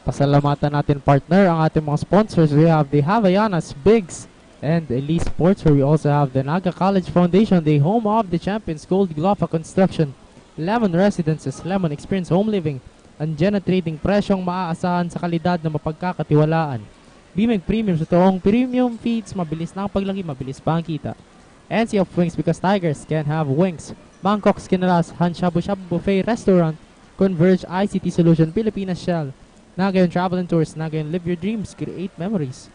Pasalamatan natin partner ang ating mga sponsors. We have the Havaianas, Bigs, and Elite Sports, where we also have the NAGA College Foundation, the home of the champions, Gold Glofa Construction, Lemon Residences, Lemon Experience Home Living, Anjena Trading, presyong maaasahan sa kalidad na mapagkakatiwalaan. Bimig Premium, sa toong premium feeds, mabilis na ang paglaki, mabilis pa ang kita. NC of Wings, because Tigers can have wings. Bangkok's Kinalas, Han Shabu Shabu Buffet Restaurant, Converge ICT Solution, Pilipinas Shell, NAGA Travel and Tours, NAGA Live Your Dreams, Create Memories.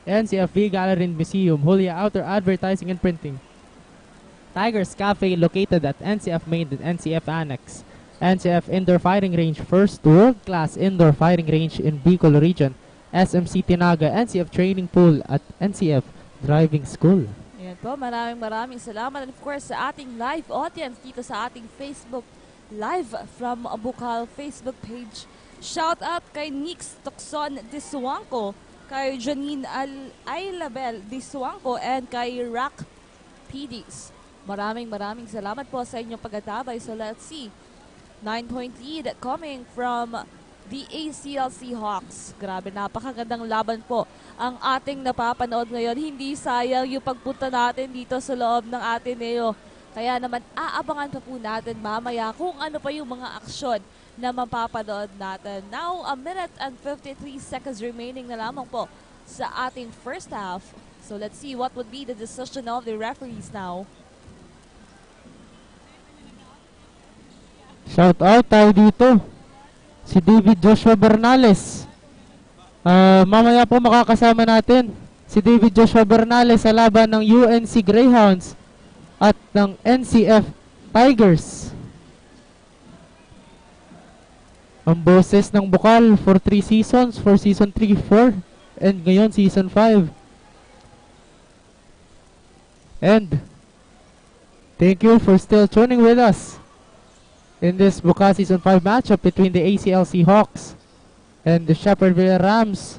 NCFV Gallery and Museum, Julia Outer Advertising and Printing. Tigers Cafe located at NCF Main and NCF Annex. NCF Indoor Fighting Range, first world-class indoor fighting range in Bucal region. SMC NAGA, NCF Training Pool at NCF Driving School. Ayan po, maraming salamat. And of course, sa ating live audience dito sa ating Facebook Live from Bucal Facebook page. Shout out kay Nix Toxon Disuangco, kay Janine Ailabel Disuangco, and kay Rack PDs. Maraming salamat po sa inyong pagkatabay. So let's see. 9-point lead coming from the ACLC Hawks. Grabe, napakagandang laban po ang ating napapanood ngayon. Hindi sayang yung pagpunta natin dito sa loob ng Ateneo. Kaya naman aabangan pa po natin mamaya kung ano pa yung mga aksyon na mapapanood natin. Now, 1 minute and 53 seconds remaining na lamang po sa ating first half. So let's see what would be the decision of the referees now. Shout out tayo dito. Si David Joshua Bernales. Mamaya po makakasama natin si David Joshua Bernales sa laban ng UNC Greyhounds at ng NCF Tigers. Ang boses ng Bucal for 3 seasons, for season 3, 4, and ngayon season 5. And thank you for still tuning with us in this Bucal season 5 matchup between the ACLC Hawks and the Shepherdville Rams.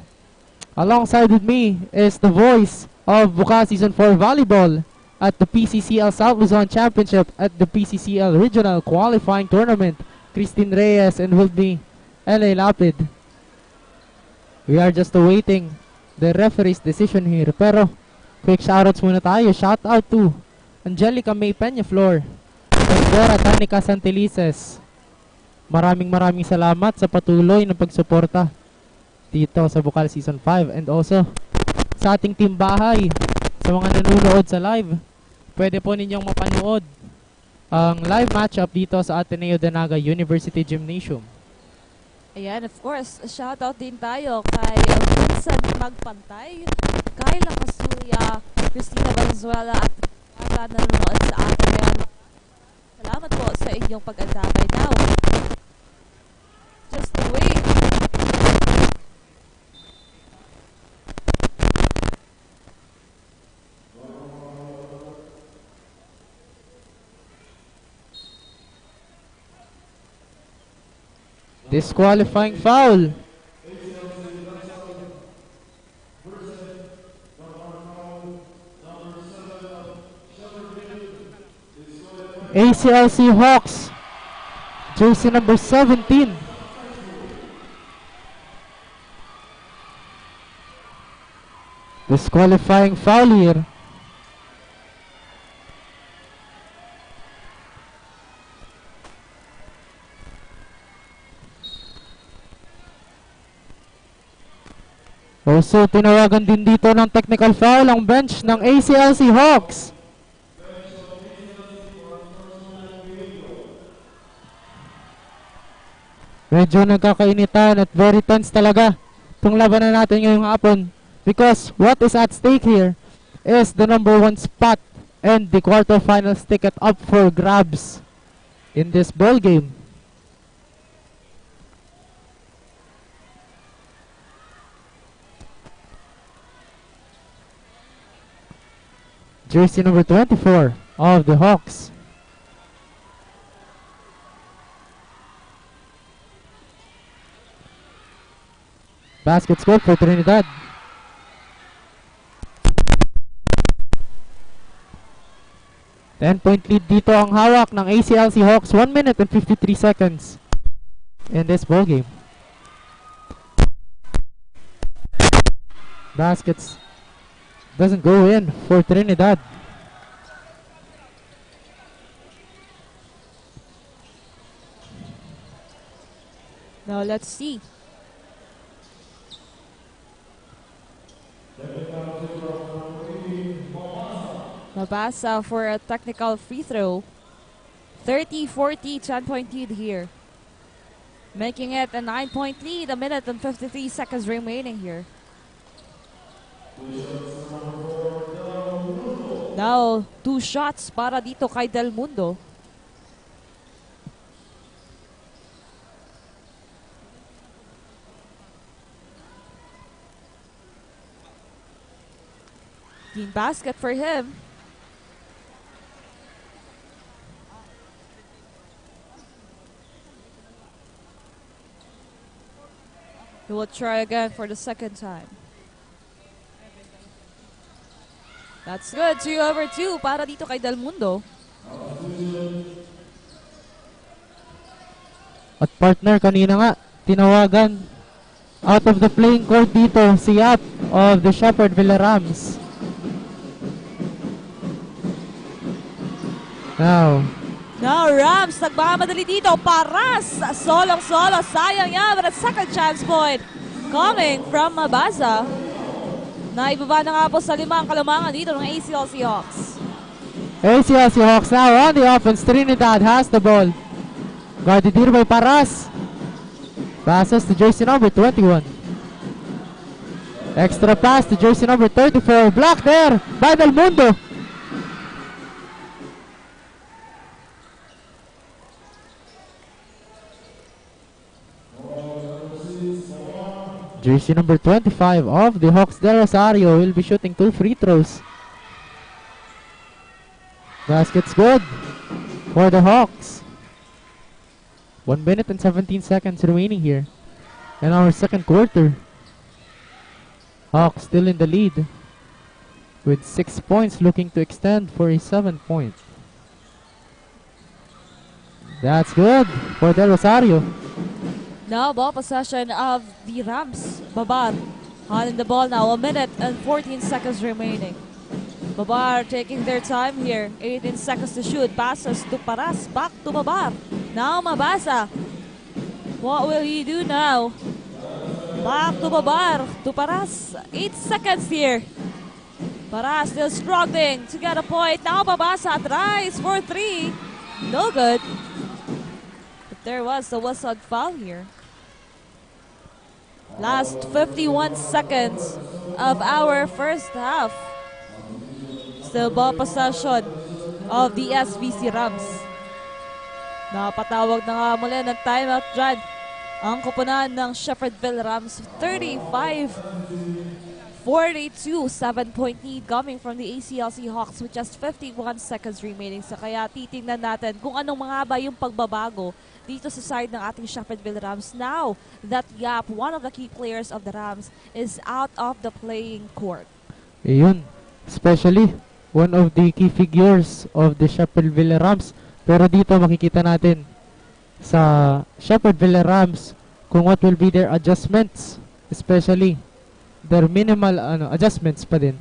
Alongside with me is the voice of Bucal season 4 volleyball at the PCCL South Luzon Championship at the PCCL Regional Qualifying Tournament, Christine Reyes, and will be LA Lapid. We are just awaiting the referee's decision here. Pero, quick shoutouts muna tayo. Shoutout to Angelica May Peñaflor and Vera Tanica Santelices. Maraming salamat sa patuloy na pagsuporta dito sa Bucal Season 5 and also sa ating team bahay, sa mga nanonood sa live. Pwede po ninyong mapanood ang live matchup dito sa Ateneo de Naga University Gymnasium. Ayan, of course, shoutout din tayo kay Vincent Magpantay, Kyla Casuria, Christina Valenzuela at nanonood sa atin ngayon. Salamat po sa inyong pag-antabay. Now, just wait. Disqualifying foul. ACLC Hawks, jersey number 17. Disqualifying foul here. Also, tinawagan din dito ng technical foul ang bench ng ACLC Hawks. Medyo nagkakainitan at very tense talaga itong labanan natin ngayong hapon because what is at stake here is the number 1 spot and the quarterfinals ticket up for grabs in this ball game. Jersey number 24 of the Hawks. Basket score for Trinidad. Ten-point lead dito ang hawak ng ACLC Hawks. 1 minute and 53 seconds in this ball game. Baskets doesn't go in for Trinidad. Now let's see. Mabasa for a technical free throw. 30-40, 10-point lead here. Making it a 9-point lead, 1 minute and 53 seconds remaining here. Now, 2 shots para dito kay Del Mundo. Team basket for him. He will try again for the second time. That's good. 2/2 para dito kay Del Mundo. At partner, kanina nga, tinawagan out of the playing court dito si Yap of the Shepherdville Rams. Now Rams, nagmamadali dito. Paras, solong-solo. Sayang yan, but a second chance point coming from Mabasa. Naibaba na nga po sa 5 kalamangan dito ng ACLC Hawks. ACLC Hawks now on the offense. Trinidad has the ball. Guarded here by Paras. Passes to jersey number 21. Extra pass to jersey number 34. Blocked there by Del Mundo. Jersey number 25 of the Hawks del Rosario will be shooting 2 free throws. Basket's good for the Hawks. 1 minute and 17 seconds remaining here in our second quarter. Hawks still in the lead with 6 points, looking to extend for a 7-point. That's good for Del Rosario. Now, ball possession of the Rams. Babar holding the ball now. 1 minute and 14 seconds remaining. Babar taking their time here. 18 seconds to shoot. Passes to Paras. Back to Babar. Now Mabasa. What will he do now? Back to Babar. To Paras. 8 seconds here. Paras still struggling to get a point. Now Mabasa tries for 3. No good. But there was a whistle foul here. Last 51 seconds of our first half. Still ball possession of the SBC Rams. Napatawag na nga muli ng timeout dyan ang koponan ng Shepherdville Rams. 35-42, 7-point lead coming from the ACLC Hawks with just 51 seconds remaining. So kaya titingnan natin kung anong mga ba yung pagbabago dito sa side ng ating Shepherdville Rams. Now that Yap, one of the key players of the Rams, is out of the playing court. Ayun, especially one of the key figures of the Shepherdville Rams. Pero dito makikita natin sa Shepherdville Rams kung what will be their adjustments, especially their minimal adjustments pa din.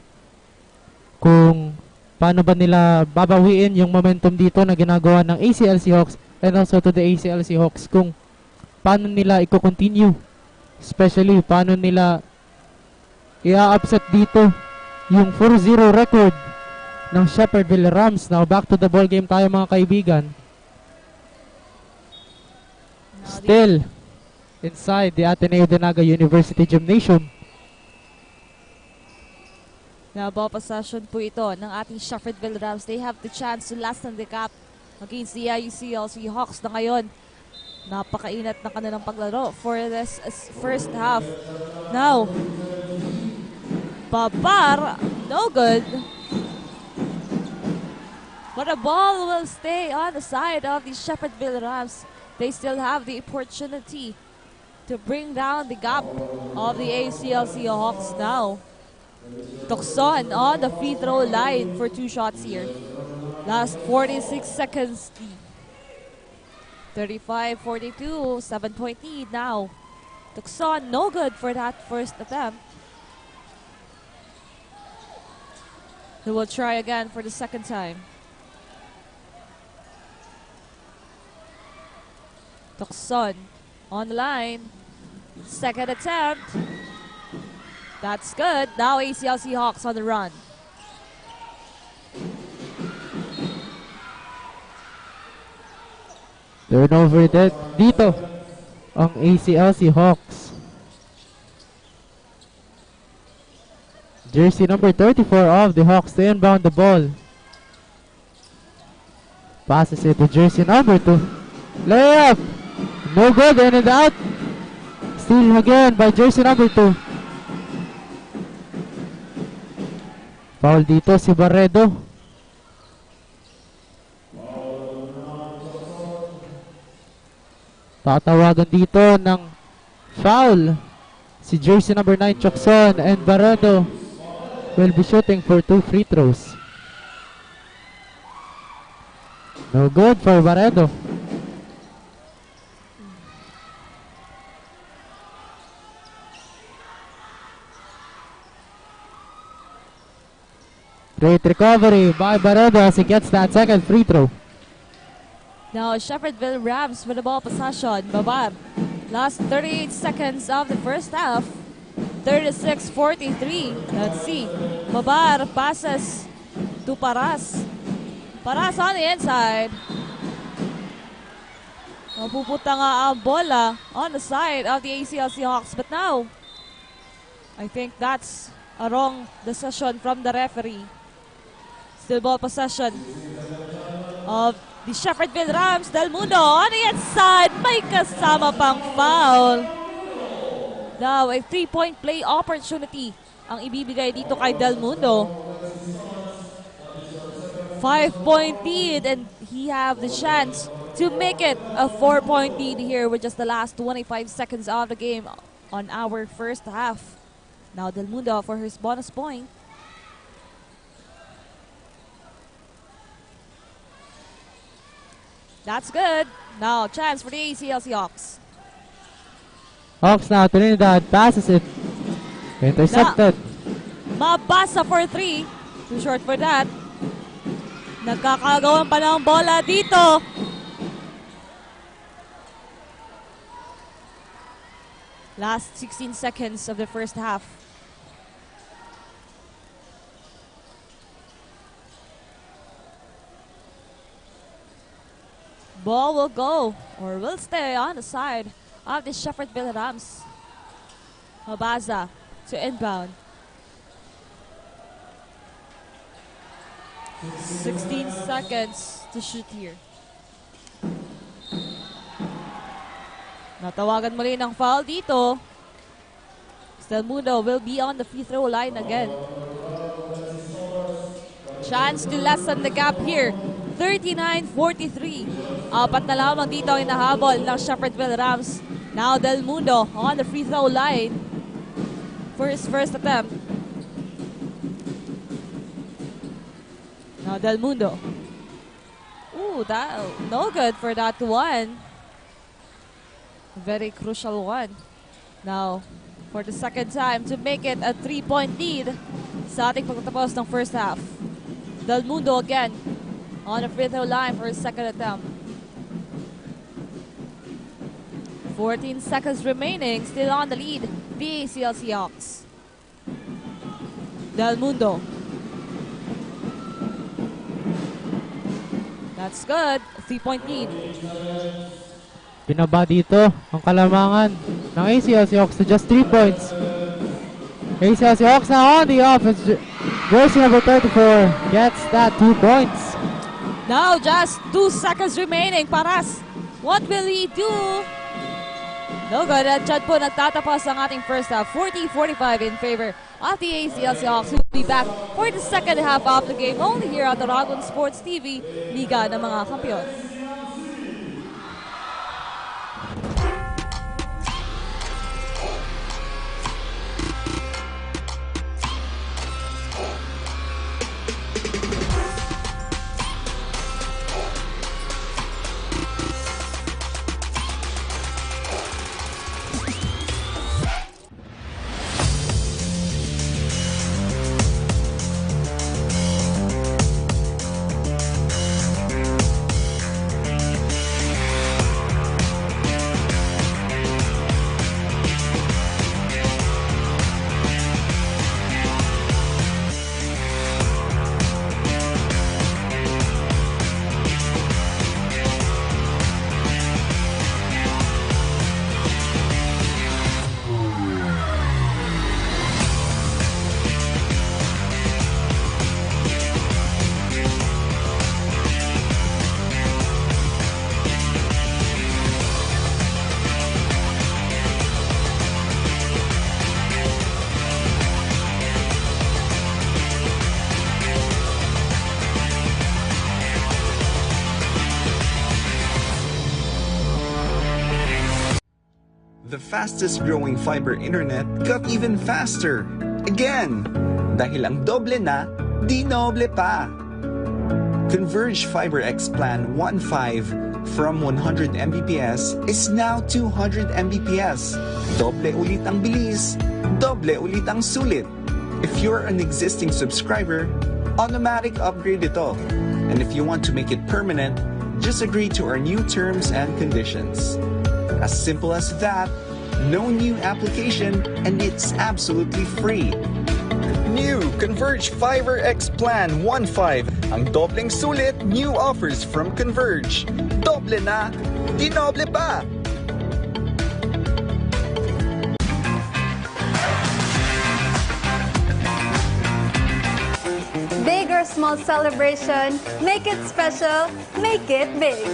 Kung paano ba nila babawiin yung momentum dito na ginagawa ng ACLC Hawks and also to the ACLC Hawks, kung paano nila i-continue, especially paano nila i-upset dito yung 4-0 record ng Shepherdville Rams. Now back to the ball game tayo mga kaibigan. Still inside the Ateneo de Naga University Gymnasium. Now ball possession po ito ng ating Shepherdville Rams. They have the chance to lessen the gap against the ACLC Hawks na ngayon. Napakainat na kanilang paglaro for this first half. Now, Babar, no good. But the ball will stay on the side of the Shepherdville Rams. They still have the opportunity to bring down the gap of the ACLC Hawks now. Tokson on the free throw line for 2 shots here. Last 46 seconds. 35-42, 7-point lead now. Tokson, no good for that first attempt. He will try again for the second time. Tokson on the line. Second attempt. That's good. Now ACLC Hawks on the run. Turnover dito ang ACLC Hawks. Jersey number 34 of the Hawks to inbound the ball. Passes it to jersey number 2. Layup! No good, in and out. Steal again by jersey number 2. Foul dito si Barredo. Tatawagan dito ng foul si jersey number 9 Chokson, and Barredo will be shooting for 2 free throws. No good for Barredo. Great recovery by Barredo as he gets that second free throw. Now Shepherdville Rams with the ball possession. Babar. Last 38 seconds of the first half. 36-43. Let's see. Babar passes to Paras. Paras on the inside. Mapupunta nga ang bola on the side of the ACLC Hawks. But now, I think that's a wrong decision from the referee. Still ball possession of the Shepherdville Rams. Del Mundo on the inside. May kasama pang foul. Now, a 3-point play opportunity ang ibibigay dito kay Del Mundo. 5-point lead, and he have the chance to make it a 4-point lead here with just the last 25 seconds of the game on our first half. Now, Del Mundo for his bonus point. That's good. Now, chance for the ACLC Hawks. Hawks now, Trinidad passes it. Intercepted. Mabasa for 3. Too short for that. Nagkakagawan pa ng bola dito. Last 16 seconds of the first half. Ball will go or will stay on the side of the Shepherdville Rams. Mabaza to inbound. 16 seconds to shoot here. Natawagan muli ng foul dito. Del Mundo will be on the free throw line again. Chance to lessen the gap here. 39-43. Apat na lamang dito ang inahabol ng Shepherdville Rams. Now Del Mundo on the free throw line for his first attempt. Now Del Mundo. Ooh, that no good for that one. Very crucial one. Now, for the second time to make it a 3-point lead sa ating pagtatapos ng first half. Del Mundo again on the free throw line for his second attempt. 14 seconds remaining, still on the lead, the ACLC Hawks. Del Mundo. That's good. 3-point lead. Binaba dito ang kalamangan ng ACLC Hawks to just 3 points. ACLC Hawks now on the offense. Jersey number 34 gets that 2 points. Now just 2 seconds remaining. Paras, what will he do? No good. At dyan po nagtatapos ang ating first half. 40-45 in favor of the ACLC Hawks. We'll be back for the second half of the game only here at Aragon Sports TV, Liga ng mga Kampiyon. The fastest growing fiber internet got even faster. Again, dahil ang doble na, di noble pa. Converge FiberX Plan 1.5 from 100 Mbps is now 200 Mbps. Doble ulit ang bilis, doble ulit ang sulit. If you're an existing subscriber, automatic upgrade ito. And if you want to make it permanent, just agree to our new terms and conditions. As simple as that, no new application, and it's absolutely free. New Converge FiberX Plan 1.5. Ang dobleng sulit, new offers from Converge. Doble na, di noble pa! Big or small celebration, make it special, make it big.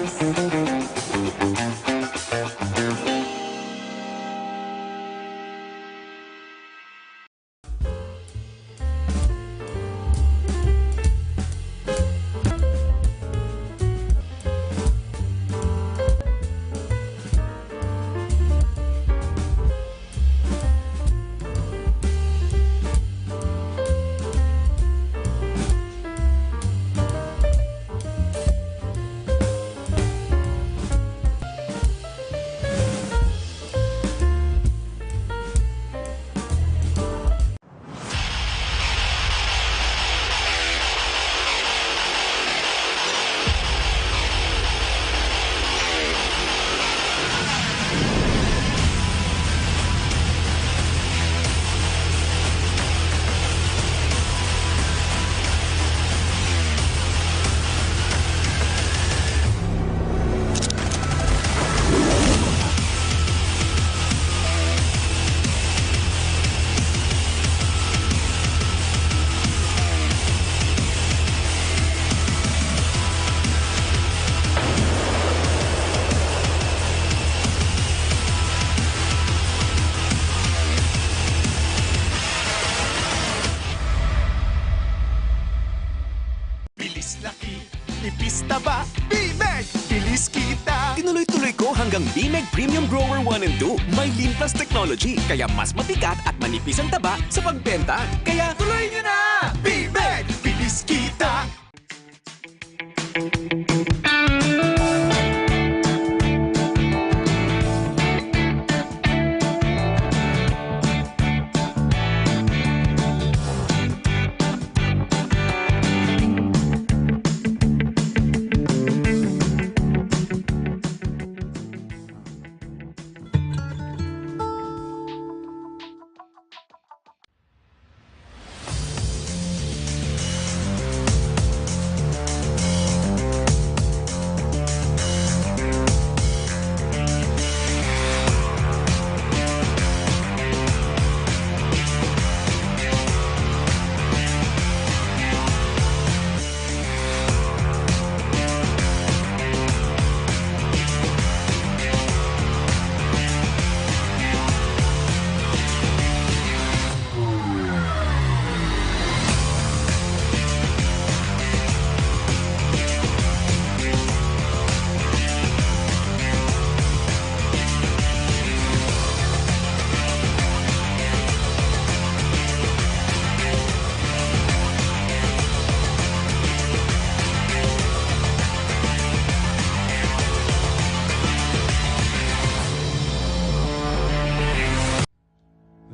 Tipis taba, B-Meg! Bilis kita! Tinuloy-tuloy ko hanggang B-Meg Premium Grower 1 and 2. May Lean Plus technology, kaya mas mabigat at manipis ang taba sa pagbenta. Kaya tuloy nyo na! B-Meg! Bilis kita!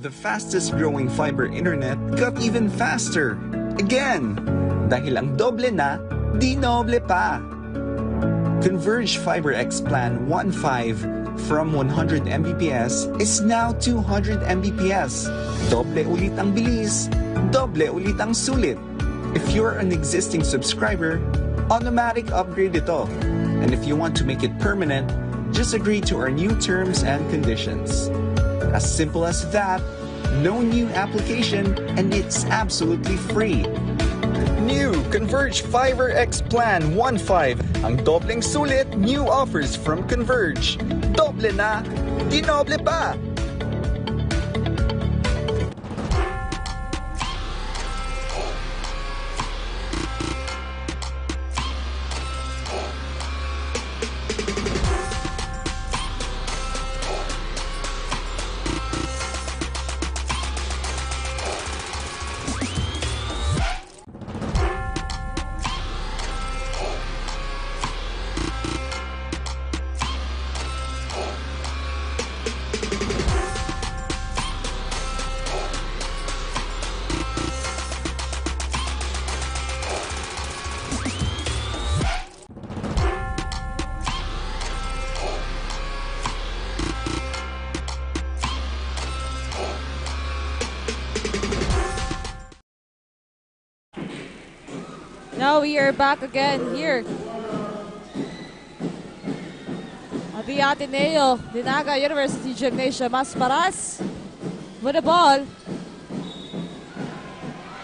The fastest growing fiber internet got even faster. Again, dahil ang doble na, di noble pa. Converge FiberX Plan 1.5 from 100 Mbps is now 200 Mbps. Doble ulit ang bilis, doble ulit ang sulit. If you're an existing subscriber, automatic upgrade ito. And if you want to make it permanent, just agree to our new terms and conditions. As simple as that, no new application, and it's absolutely free. New Converge FiberX Plan 1.5. Ang dobleng sulit, new offers from Converge. Doble na, di noble pa! Now we are back again here at the Ateneo de NAGA University Gymnasium. Masparas with the ball.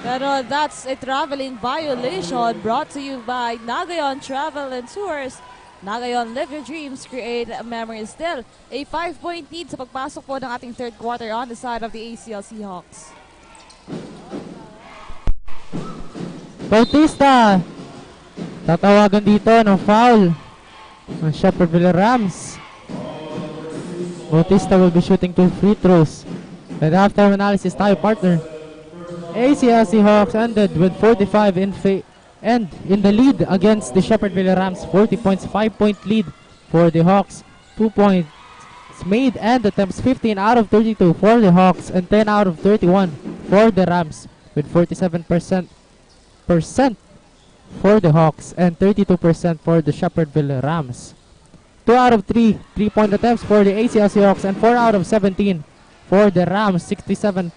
Pero that's a traveling violation brought to you by Nagayon Travel and Tours. Nagayon, live your dreams, create memories. Still, a 5-point lead sa pagpasok po ng ating third quarter on the side of the ACLC Hawks. Bautista, tatawagan dito ng foul ng Shepherdville Rams. Bautista will be shooting 2 free throws. And after analysis tayo, partner. ACLC Hawks ended with 45 in the lead against the Shepherdville Rams. 40 points, 5-point lead for the Hawks. 2 points made and attempts, 15 out of 32 for the Hawks and 10 out of 31 for the Rams, with 47% for the Hawks and 32% for the Shepherdville Rams. 2 out of 3 3-point attempts for the ACLC Hawks and 4 out of 17 for the Rams. 67%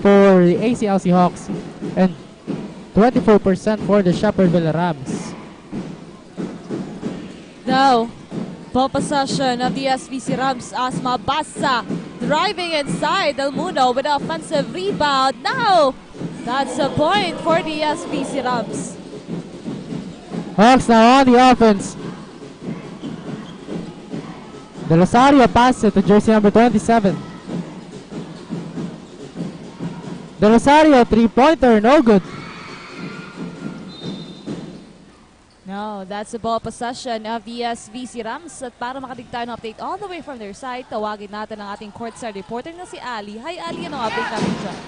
for the ACLC Hawks and 24% for the Shepherdville Rams. Now, ball possession of the SVC Rams as Mabasa driving inside El Mundo with an offensive rebound. Now, that's a point for the SVC Rams. Hawks now on the offense. De Rosario passes it to jersey number 27. De Rosario, 3-pointer, no good. No, that's the ball possession of the SVC Rams. At para makadig tayo ng update all the way from their side, tawagin natin ang ating courtside reporter na si Ali. Hi Ali, anong update natin dyan?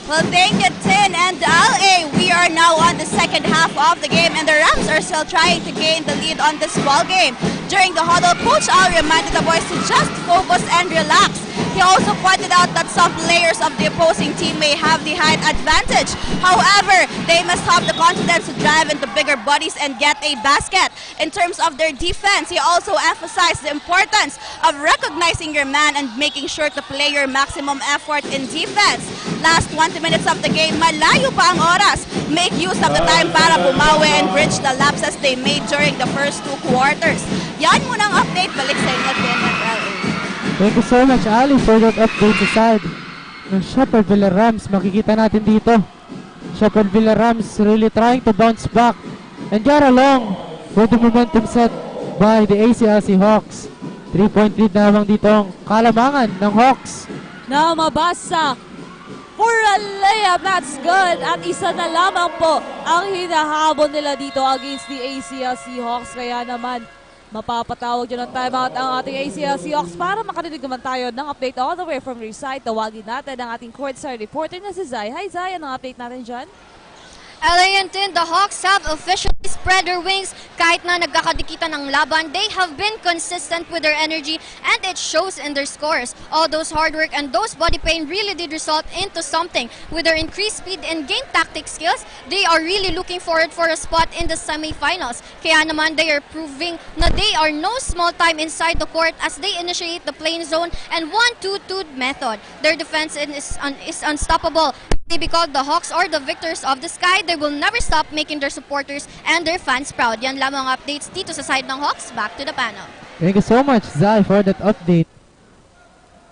Well, thank you, Tin and LA. We are now on the second half of the game, and the Rams are still trying to gain the lead on this ball game. During the huddle, Coach Al reminded the boys to just focus and relax. He also pointed out that some players of the opposing team may have the height advantage. However, they must have the confidence to drive into bigger bodies and get a basket. In terms of their defense, he also emphasized the importance of recognizing your man and making sure to play your maximum effort in defense. Last 20 minutes of the game, malayo pa ang oras. Make use of the time para bumawi and bridge the lapses they made during the first 2 quarters. Yan muna ang update. Balik sa inyo, Tin and LA. Thank you so much, Ali, for that update sa side ng Shepherdville Rams. Makikita natin dito, Shepherdville Rams really trying to bounce back and get along with the momentum set by the ACLC Hawks. 3-point lead na lamang dito ang kalamangan ng Hawks. Now, Mabasa for a layup, that's good. At isa na lamang po ang hinahabol nila dito against the ACLC Hawks. Kaya naman, mapapatawag dyan ng timeout ang ating ACLC Hawks para makarinig naman tayo ng update all the way from your side. Tawagin natin ang ating courtside reporter na si Zay. Hi Zay, anong update natin dyan? LA and Tin, the Hawks have officially spread their wings. Kahit na nagkakadikitan ng laban, they have been consistent with their energy and it shows in their scores. All those hard work and those body pain really did result into something. With their increased speed and game tactic skills, they are really looking forward for a spot in the semifinals. Kaya naman they are proving na they are no small time inside the court as they initiate the playing zone and 1-2-2 method. Their defense is unstoppable. They be called the Hawks or the victors of the sky. They will never stop making their supporters and their fans proud. Yan lamang ang updates dito sa side ng Hawks. Back to the panel. Thank you so much, Zai, for that update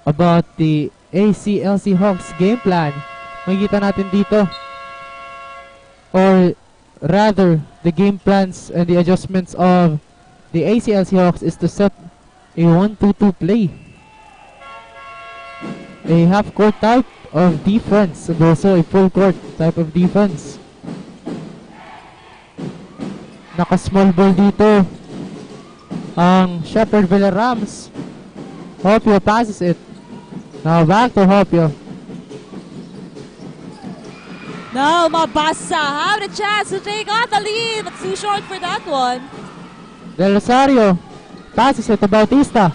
about the ACLC Hawks game plan. Makikita natin dito, or rather, the game plans and the adjustments of the ACLC Hawks is to set a 1-2-2 play. A half-court type of defense and also a full-court type of defense. Naka-small ball dito ang Shepherdville Rams. Hopio passes it. Now back to Hopio. Now Mabasa have the chance to take on the lead, but too short for that one. Del Rosario passes it to Bautista.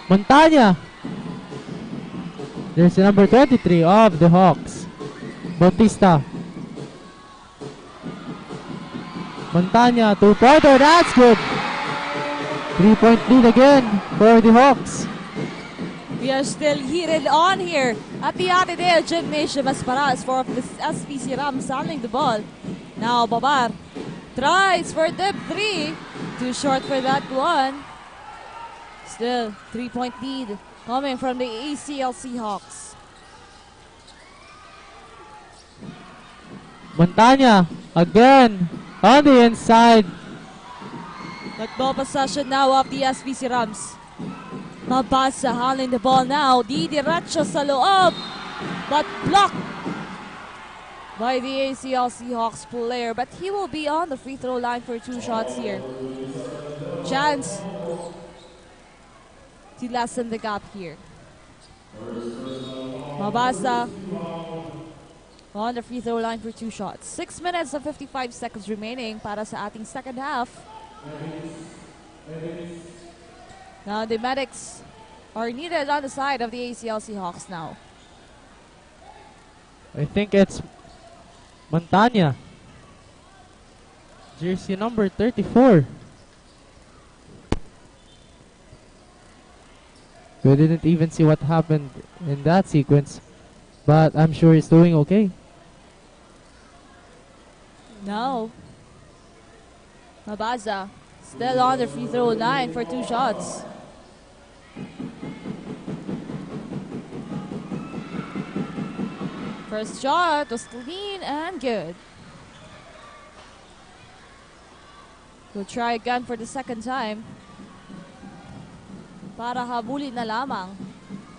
Montana. There's the number 23 of the Hawks. Bautista. Montana, 2-pointer, that's good. 3-point lead again for the Hawks. We are still heated on here at the ADNU Gymnasium as Paras for the SPC Rams handling the ball. Now Babar tries for dip 3. Too short for that one. Still 3-point lead coming from the ACLC Hawks. Montana again on the inside. But ball possession now of the SPC Rams. Mabasa handling the ball now. Di diretso sa loob. But blocked by the ACLC Hawks player. But he will be on the free throw line for 2 shots here. Chance to lessen the gap here. Mabasa on the free throw line for 2 shots. 6 minutes and 55 seconds remaining para sa ating second half. Now the medics are needed on the side of the ACLC Hawks now. I think it's Montana. Jersey number 34. We didn't even see what happened in that sequence, but I'm sure he's doing okay. No. Mabaza still on the free throw line for 2 shots. First shot was clean and good. We'll try again for the second time. Para habulin na lamang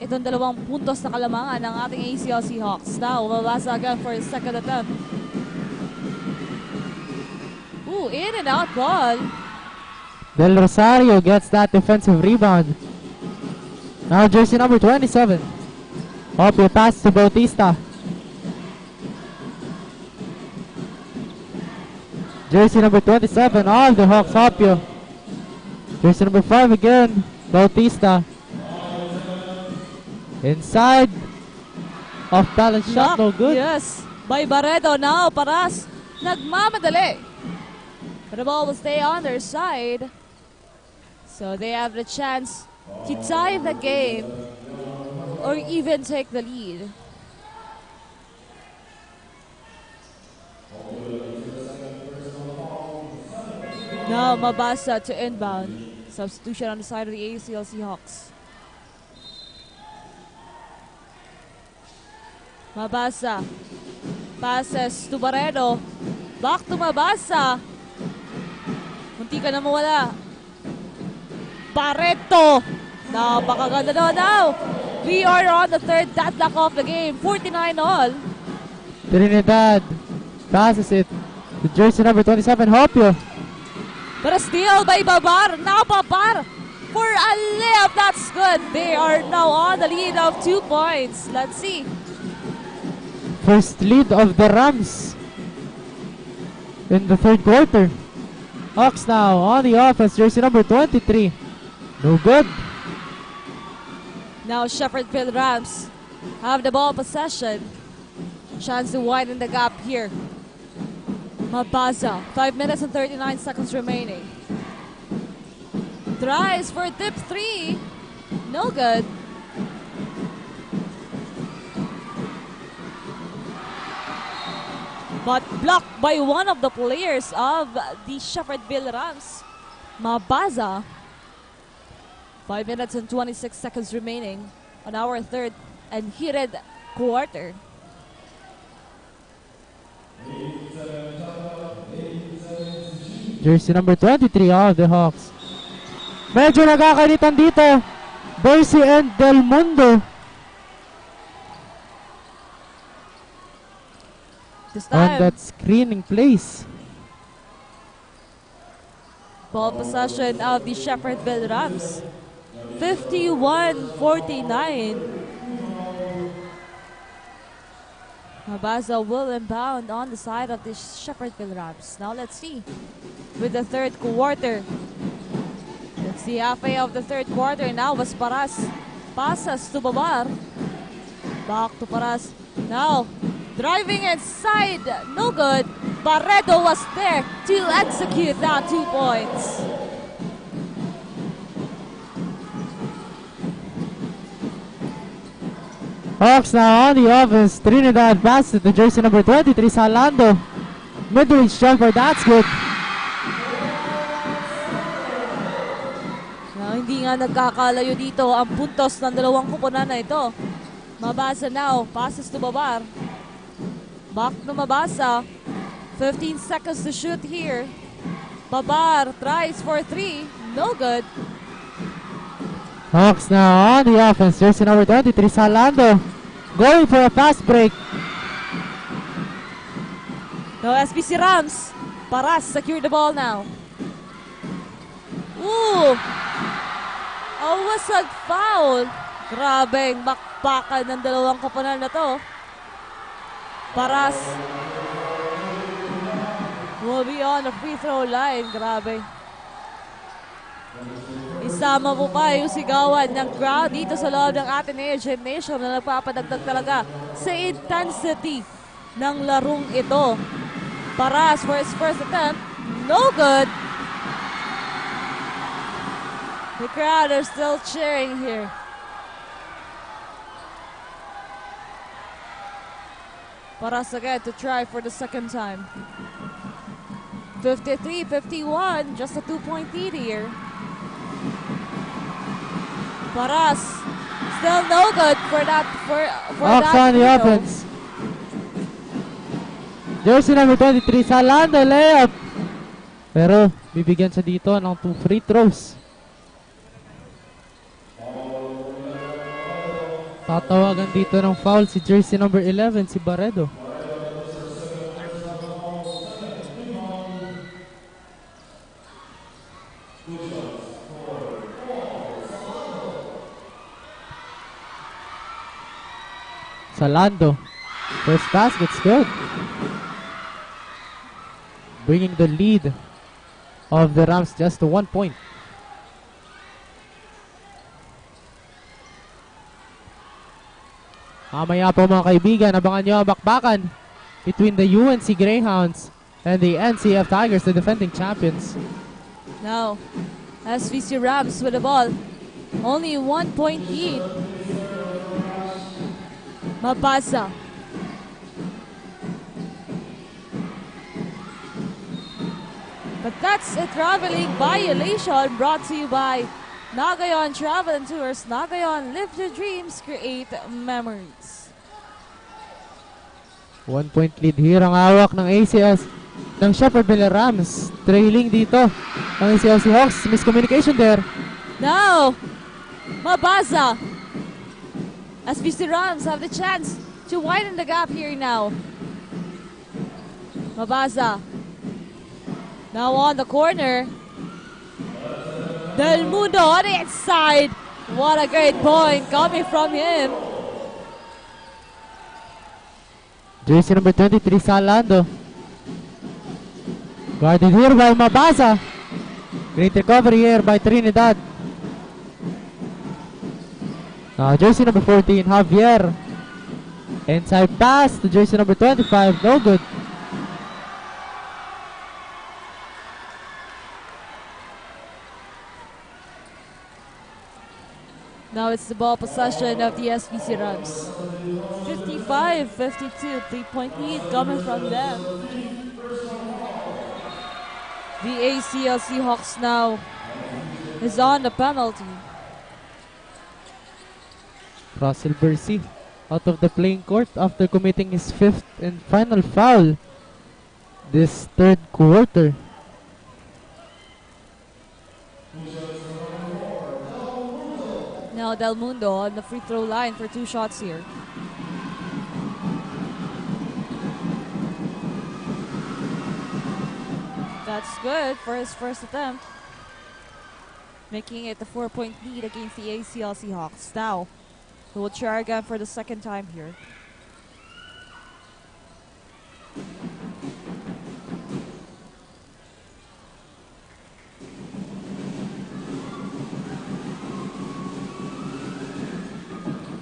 itong 2 puntos na kalamangan ng ating ACLC Hawks. Now, Mabasa again for his second attempt. Ooh, in and out ball. Del Rosario gets that defensive rebound. Now jersey number 27. Opio pass to Bautista. Jersey number 27 of the Hawks, Opio. Jersey number 5 again, Bautista. Inside. Off balance shot, no good. Yes, by Barredo now, Paras. Nagmamadali. But the ball will stay on their side. So they have the chance to tie the game or even take the lead. Now Mabasa to inbound. Substitution on the side of the ACLC Hawks. Mabasa. Passes to Barredo. Back to Mabasa. Munti ka na mawala. Barreto. Napakaganda doon now. We are on the third deadlock of the game. 49 all. Trinidad passes it to jersey number 27, Hopio. But a steal by Babar. Now Babar for a layup. That's good. They are now on the lead of 2 points. Let's see. First lead of the Rams in the third quarter. Hawks now on the offense, jersey number 23. No good. Now Shepherdville Rams have the ball possession. Chance to widen the gap here. Mabaza, 5 minutes and 39 seconds remaining. Tries for dip 3. No good. But blocked by one of the players of the Shepherdville Rams. Mabaza. 5 minutes and 26 seconds remaining on our third and heated quarter. Jersey number 23 of the Hawks. Medyo nagkakalitan dito. Boise and Del Mundo. This On time, that screening place. ball possession of the Shepherdville Rams. 51-49. Mabaza will inbound on the side of the Shepherdville Rams. Now let's see with the third quarter. It's the halfway of the third quarter. Now was Paras. Passes to Babar. Back to Paras. Now driving inside. No good. Barredo was there to execute that 2 points. Hawks now on the offense. Trinidad passes to jersey number 23, Salando. Mid-range jumper, that's good. Hindi nga nagkakalayo dito ang puntos ng dalawang kupunan na ito. Mabasa now, passes to Babar. Back to Mabasa. 15 seconds to shoot here. Babar tries for 3. No good. Hawks now on the offense. Jersey number 23, Salando. Going for a fast break. No, SBC Rams. Paras secure the ball now. Ooh! A wasag foul. Grabeng bakbakan ng dalawang koponan na to. Paras will be on the free throw line. Grabe. Isama mo pa yung sigawan ng crowd dito sa loob ng ADNU Gymnasium na nagpapadagdag talaga sa intensity ng larong ito. Paras for his first attempt. No good. The crowd are still cheering here. Paras again to try for the second time. 53-51, just a 2-point lead here. Paras, still no good for that. Hawks on the offense. Jersey number 23, Salando, layup. Pero bibigyan siya dito ng 2 free throws. Tatawagan dito ng foul si jersey number 11, si Barredo. Salando. First basket's good. Bringing the lead of the Rams just to 1 point. Mamaya po mga kaibigan, abangan nyo ang bakbakan between the Unc Greyhounds and the NCF Tigers, the defending champions. Now, SVC Rams with the ball. Only 1 point lead. Mabasa. But that's a traveling violation brought to you by Nagayon Travel and Tours. Nagayon, live your dreams, create memories. 1 point lead here ang hawak ng ACS ng Shepherdville Rams. Trailing dito ang ACLC Hawks. Miscommunication there. Now, Mabasa. SVC Rams have the chance to widen the gap here now. Mabasa. Now on the corner. Del Mundo on the inside. What a great point coming from him. Jersey number 23, Salando. Guarded here by Mabasa. Great recovery here by Trinidad. Now jersey number 14, Javier. Inside pass to jersey number 25, no good. Now it's the ball possession of the SVC Rams. 55-52, 3-point lead coming from them. The ACLC Hawks now is on the penalty. Russell Bercy out of the playing court after committing his 5th and final foul this 3rd quarter. Now Del Mundo on the free throw line for 2 shots here. That's good for his first attempt. Making it a 4-point lead against the ACLC Hawks. Now, he will try again for the second time here.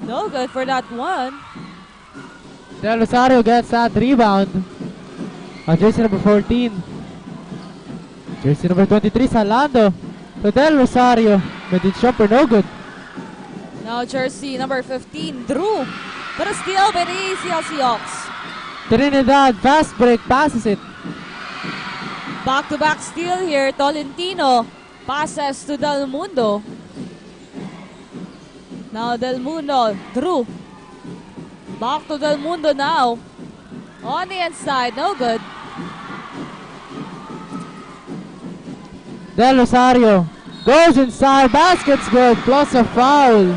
No good for that one. Del Rosario gets that rebound. Jersey number 14. Jersey number 23, Salando. To Del Rosario. Mid-range jumper, no good. Now jersey number 15, Drew. but a steal by the ACLC Hawks. Trinidad fast break passes it. Back-to-back steal here. Tolentino passes to Del Mundo. Now Del Mundo, Drew. Back to Del Mundo now. On the inside, no good. Del Rosario goes inside, basket's good, plus a foul.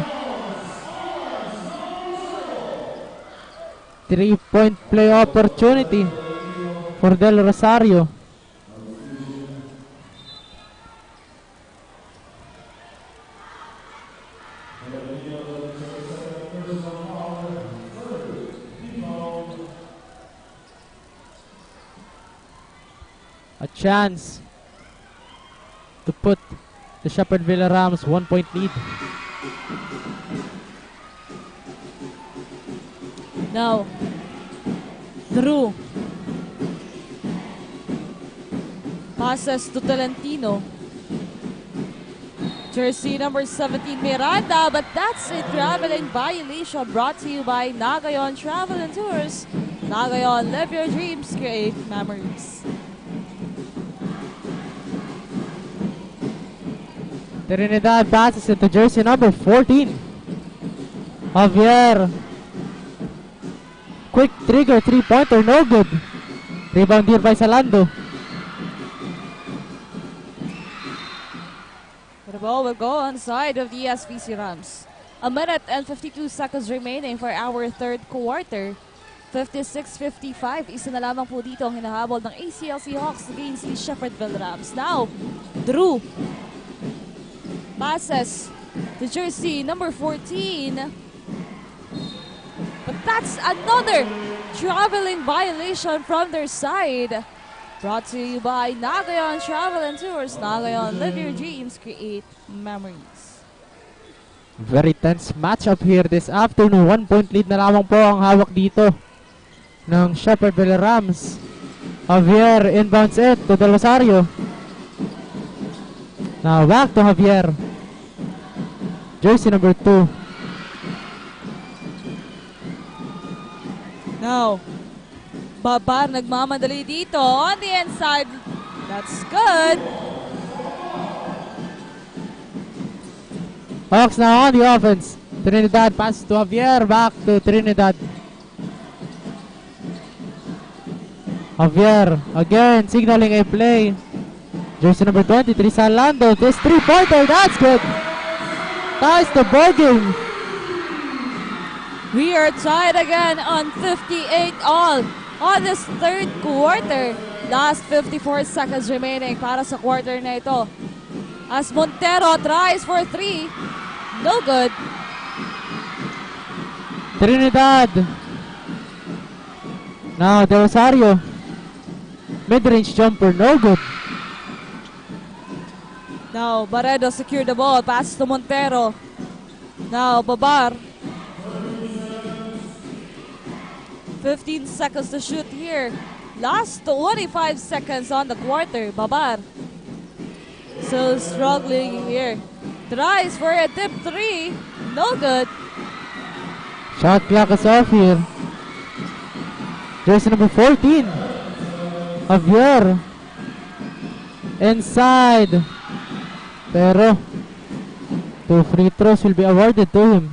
3-point play opportunity for Del Rosario. A chance to put the Shepherdville Rams 1-point lead. Now, Drew passes to Tolentino. Jersey number 17, Miranda, but that's a traveling violation brought to you by Nagayon Travel and Tours. Nagayon, live your dreams, create memories. Trinidad passes it to jersey number 14. Javier. Quick trigger, three-pointer, no good. Rebound here by Salando. The ball will go on the side of the SVC Rams. 1 minute and 52 seconds remaining for our third quarter. 56-55. Isa na lamang po dito ang hinahabol ng ACLC Hawks against the Shepherdville Rams. Now, Drew passes to jersey number 14. But that's another traveling violation from their side. Brought to you by Nagayon Travel and Tours. Nagayon, live your dreams, create memories. Very tense matchup here this afternoon. 1-point lead na lamang po ang hawak dito ng Shepherdville Rams. Javier inbounds it to Del Rosario. Now back to Javier. Jersey number 2. Now, Babar nagmamadali dito on the inside. That's good. Hawks now on the offense. Trinidad passes to Javier. Back to Trinidad. Javier again signaling a play. Jersey number 23, Salando. This three-pointer, that's good. Ties the ball game. We are tied again on 58 all on this third quarter. Last 54 seconds remaining para sa quarter na ito. As Montero tries for 3. No good. Trinidad. Now Del Rosario. Mid-range jumper, no good. Now Barredo secured the ball. Pass to Montero. Now Babar. 15 seconds to shoot here. Last 25 seconds on the quarter. Babar. So struggling here. Tries for a tip 3. No good. Shot clock is off here. Jersey number 14. Javier. Inside. Pero 2 free throws will be awarded to him.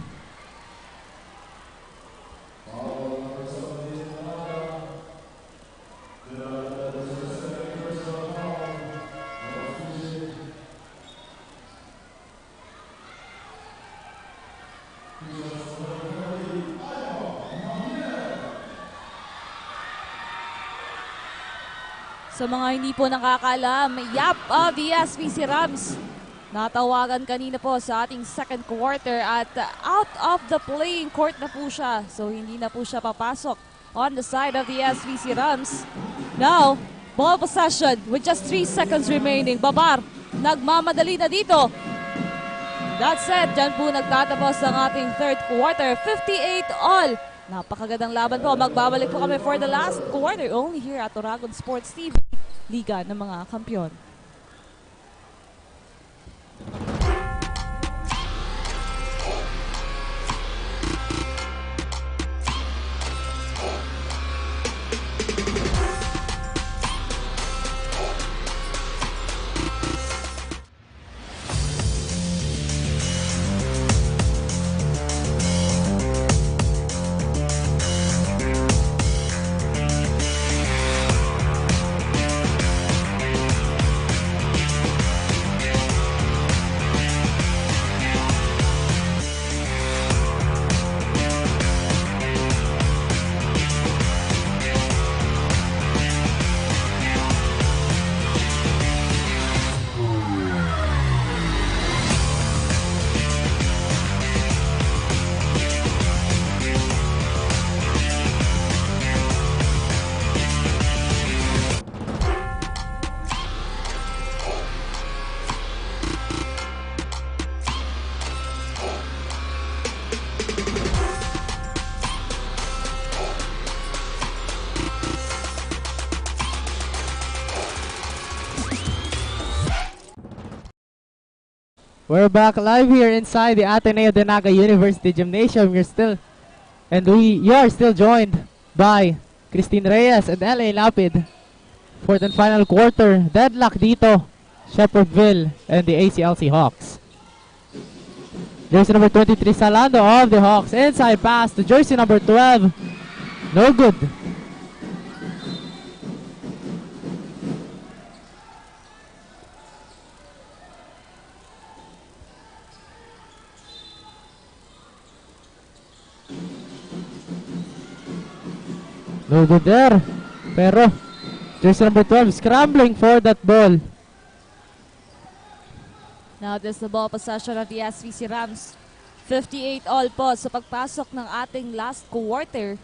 Sa mga hindi po nakakaalam, yap of the SVC Rams. Natawagan kanina po sa ating second quarter at out of the playing court na po siya. So hindi na po siya papasok on the side of the SVC Rams. Now, ball possession with just 3 seconds remaining. Babar, nagmamadali na dito. That's it. Diyan po nagtatapos ang ating third quarter. 58 all. Napakagandang laban po. Magbabalik po kami for the last quarter only here at Oragon Sports TV, Liga ng mga Kampiyon. We're back live here inside the Ateneo de Naga University Gymnasium. You are still joined by Christine Reyes and LA Lapid. Fourth and final quarter, deadlock dito, Shepherdville and the ACLC Hawks. Jersey number 23, Salando of the Hawks. Inside pass to jersey number 12. No good. No good there. Pero jersey number 12 scrambling for that ball. Now this the ball possession of the SVC Rams. 58 all po sa pagpasok ng ating last quarter.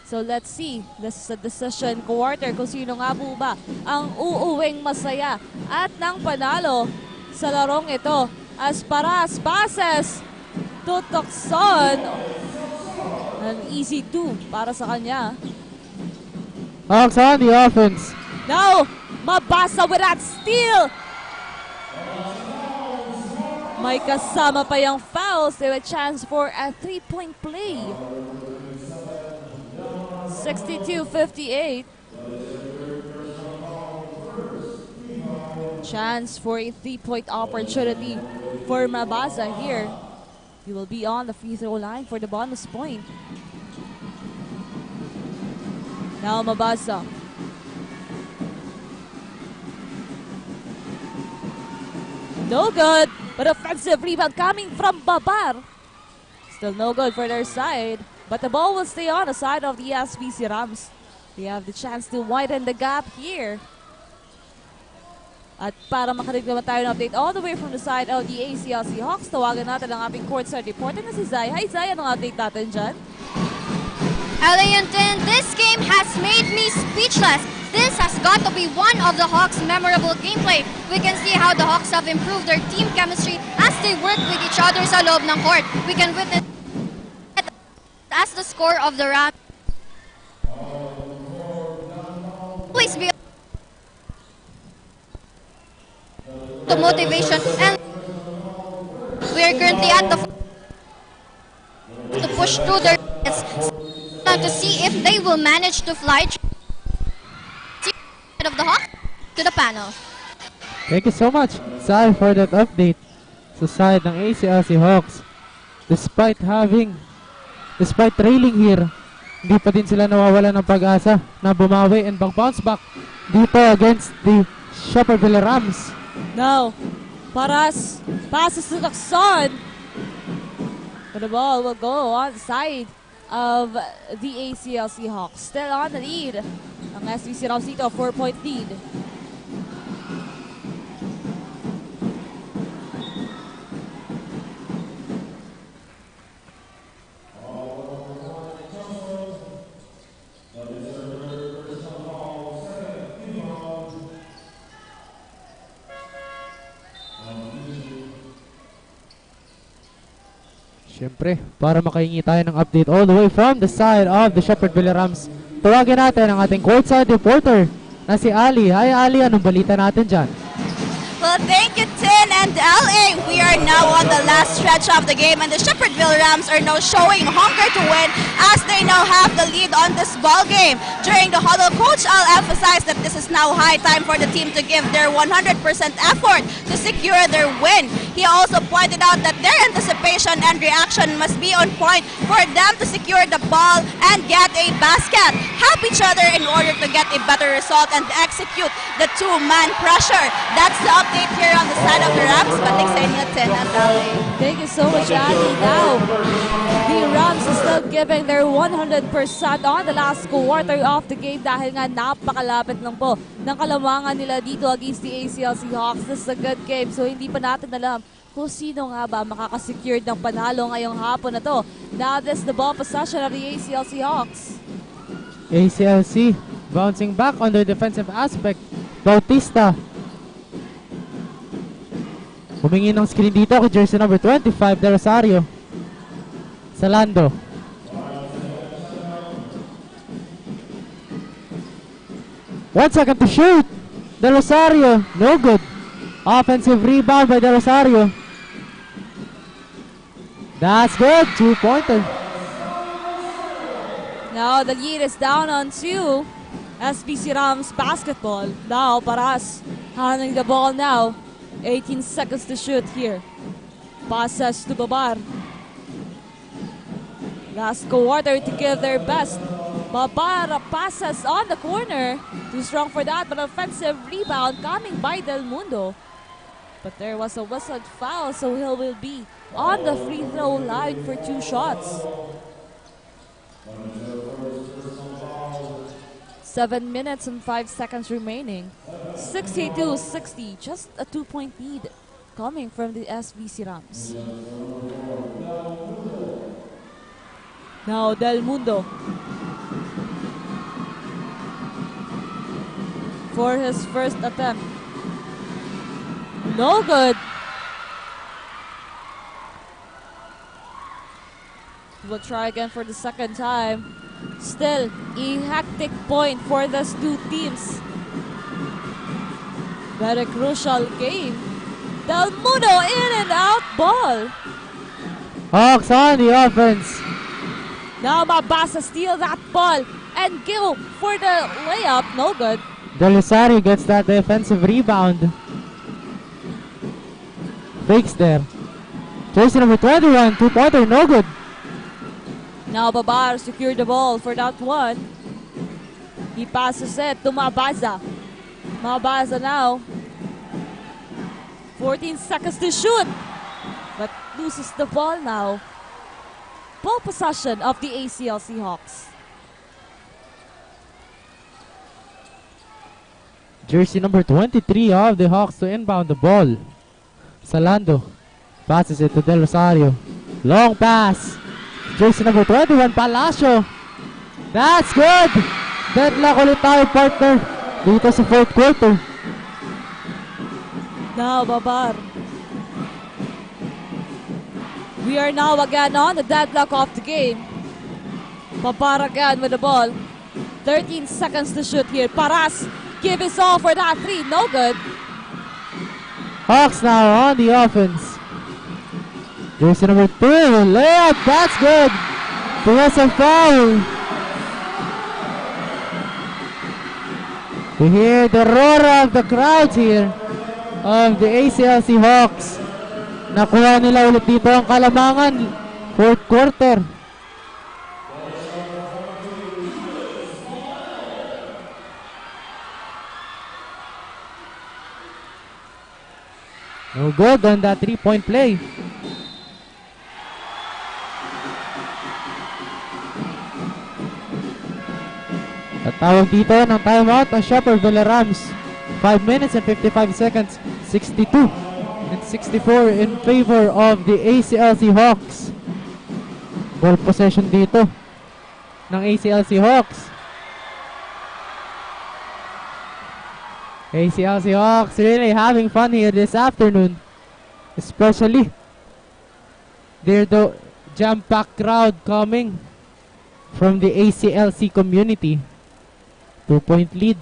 So let's see. This is a decision quarter kung sino nga po ba ang uuwing masaya at ng panalo sa larong ito. As paras passes to Tocson. An easy 2 para sa kanya. Hawks on the offense. Now, Mabasa with that steal. May kasama pa yung fouls. They have a chance for a 3-point play. 62-58. Chance for a 3-point opportunity for Mabasa here. He will be on the free throw line for the bonus point. Now Mabasa. No good, but offensive rebound coming from Babar. Still no good for their side, but the ball will stay on the side of the SVC Rams. They have the chance to widen the gap here. At para makarinig naman tayo ng update all the way from the side of the ACLC Hawks, tawagan natin ang ating courtside reporter na si Zay. Hi Zay, anong update natin dyan? Allianton, this game has made me speechless. This has got to be one of the Hawks' memorable gameplay. We can see how the Hawks have improved their team chemistry as they work with each other sa loob ng court. We can witness as the score of the Rams always be the motivation, and we are currently at the to push through their to see if they will manage to fly of the Hawks to the panel. Thank you so much, Sai, for that update sa side ng ACLC Hawks. Despite trailing here, hindi pa din sila nawawala ng pag-asa na bumawi and bounce back dito against the Shepherdville Rams. Now, Paras passes to Tocson. But the ball will go on the side of the ACLC Hawks. Still on the lead. Ang SVC Rams dito, 4-point lead. Siyempre, para makahingi tayo ng update all the way from the side of the Shepherdville Rams, tawagin natin ang ating courtside reporter na si Ali. Hi Ali, anong balita natin dyan? Well, thank you, Tin and LA. We are now on the last stretch of the game, and the Shepherdville Rams are now showing hunger to win as they now have the lead on this ball game. During the huddle, Coach Al emphasized that this is now high time for the team to give their 100% effort to secure their win. He also pointed out that their anticipation and reaction must be on point for them to secure the ball and get a basket. Help each other in order to get a better result and execute the two-man pressure. That's the update here on the side of the Rams. Balik sa inyo, Tin and LA. Thank you so much, Ali. Now, the Rams are still giving their 100% on the last quarter of the game dahil nga napakalapit lang po ng kalamangan nila dito against the ACLC Hawks. This is a good game, so hindi pa natin alam kung sino nga ba makakasecure ng panalo ngayong hapon na to. Now, this is the ball possession of the ACLC Hawks. ACLC bouncing back on their defensive aspect. Bautista humingi ng screen dito kay jersey number 25, De Rosario. Salando. One second to shoot. De Rosario, no good. Offensive rebound by De Rosario. That's good. 2-pointer. Now the lead is down on 2. SBC Rams basketball. Now Paras handling the ball now. 18 seconds to shoot here. Passes to Babar. Last quarter to give their best. Babar passes on the corner. Too strong for that, but offensive rebound coming by Del Mundo. But there was a whistled foul, so he will be on the free throw line for 2 shots. 7 minutes and 5 seconds remaining. 62-60, just a 2-point lead coming from the SBC Rams. Now Del Mundo for his first attempt. No good. We'll try again for the second time. Still a hectic point for these two teams. Very crucial game. Del Mundo in and out ball. Hawks on the offense. Now Mabasa steal that ball and go for the layup. No good. Delisari gets that defensive rebound. Fakes there. Jersey number 21, 2-pointer, no good. Now Babar secured the ball for that one. He passes it to Mabasa. Mabasa now. 14 seconds to shoot. But loses the ball now. Ball possession of the ACLC Hawks. Jersey number 23 of the Hawks to inbound the ball. Salando passes it to Del Rosario. Long pass. Jersey number 21, Palacio. That's good. Deadlock ulit tayo, partner, dito sa fourth quarter. Now Babar. We are now again on the deadlock of the game. Babar again with the ball. 13 seconds to shoot here. Paras give his all for that three. No good. Hawks now on the offense. Jersey number 2, layup, that's good. There's a foul. We hear the roar of the crowds here of the ACLC Hawks. Nakuha nila ulit dito ang kalamangan. Fourth quarter. No good on that 3-point play. At tawag dito ng timeout ang Shepherdville Rams. 5 minutes and 55 seconds. 62 and 64 in favor of the ACLC Hawks. Ball possession dito ng ACLC Hawks. ACLC Hawks really having fun here this afternoon. Especially there's the jam-packed crowd coming from the ACLC community. 2-point lead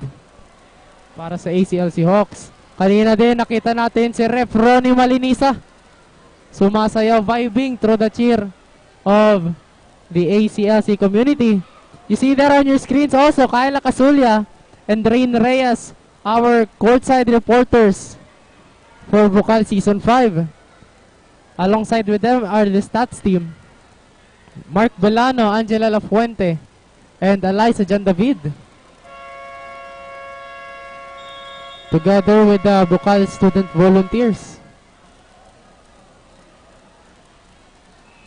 para sa ACLC Hawks. Kanina din nakita natin si Ref Ronnie Malinisa sumasayaw, vibing through the cheer of the ACLC community. You see there on your screens also Kyla Casulia and Rain Reyes, our courtside reporters for Bucal Season 5. Alongside with them are the stats team, Mark Belano, Angela Lafuente, and Eliza Jan David. Together with the Bucal student volunteers.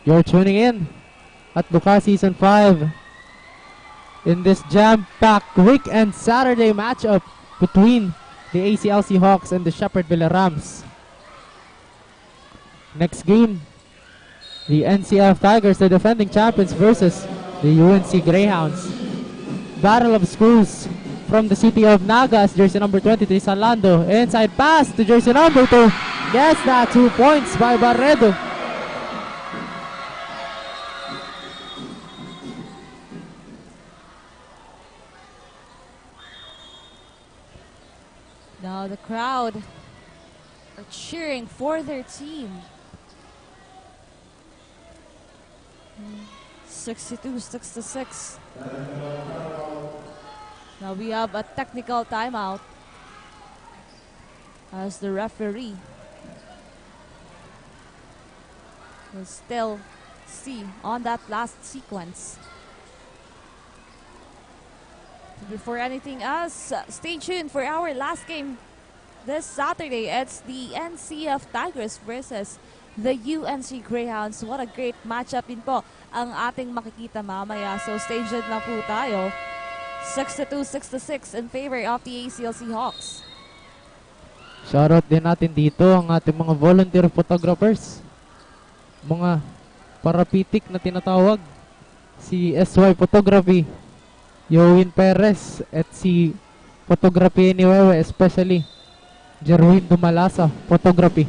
You're tuning in at Bucal Season 5 in this jam-packed weekend Saturday matchup between the ACLC Hawks and the Shepherdville Rams. Next game, the NCF Tigers, the defending champions, versus the UNC Greyhounds. Battle of schools from the city of NAGA, jersey number 23, Salando. Inside pass to jersey number 2. Gets that 2 points by Barredo. Now the crowd are cheering for their team. 62-66. Now we have a technical timeout as the referee will still see on that last sequence. Before anything else, stay tuned for our last game this Saturday. It's the NCF Tigers versus the UNC Greyhounds. What a great matchup din po ang ating makikita mamaya. So stay tuned na po tayo. 62-66 in favor of the ACLC Hawks. Shoutout din natin dito ang ating mga volunteer photographers. Mga parapitik na tinatawag. Si SY Photography, Yowin Perez, at si Photography Niwewe, especially Jerwin Dumalasa Photography.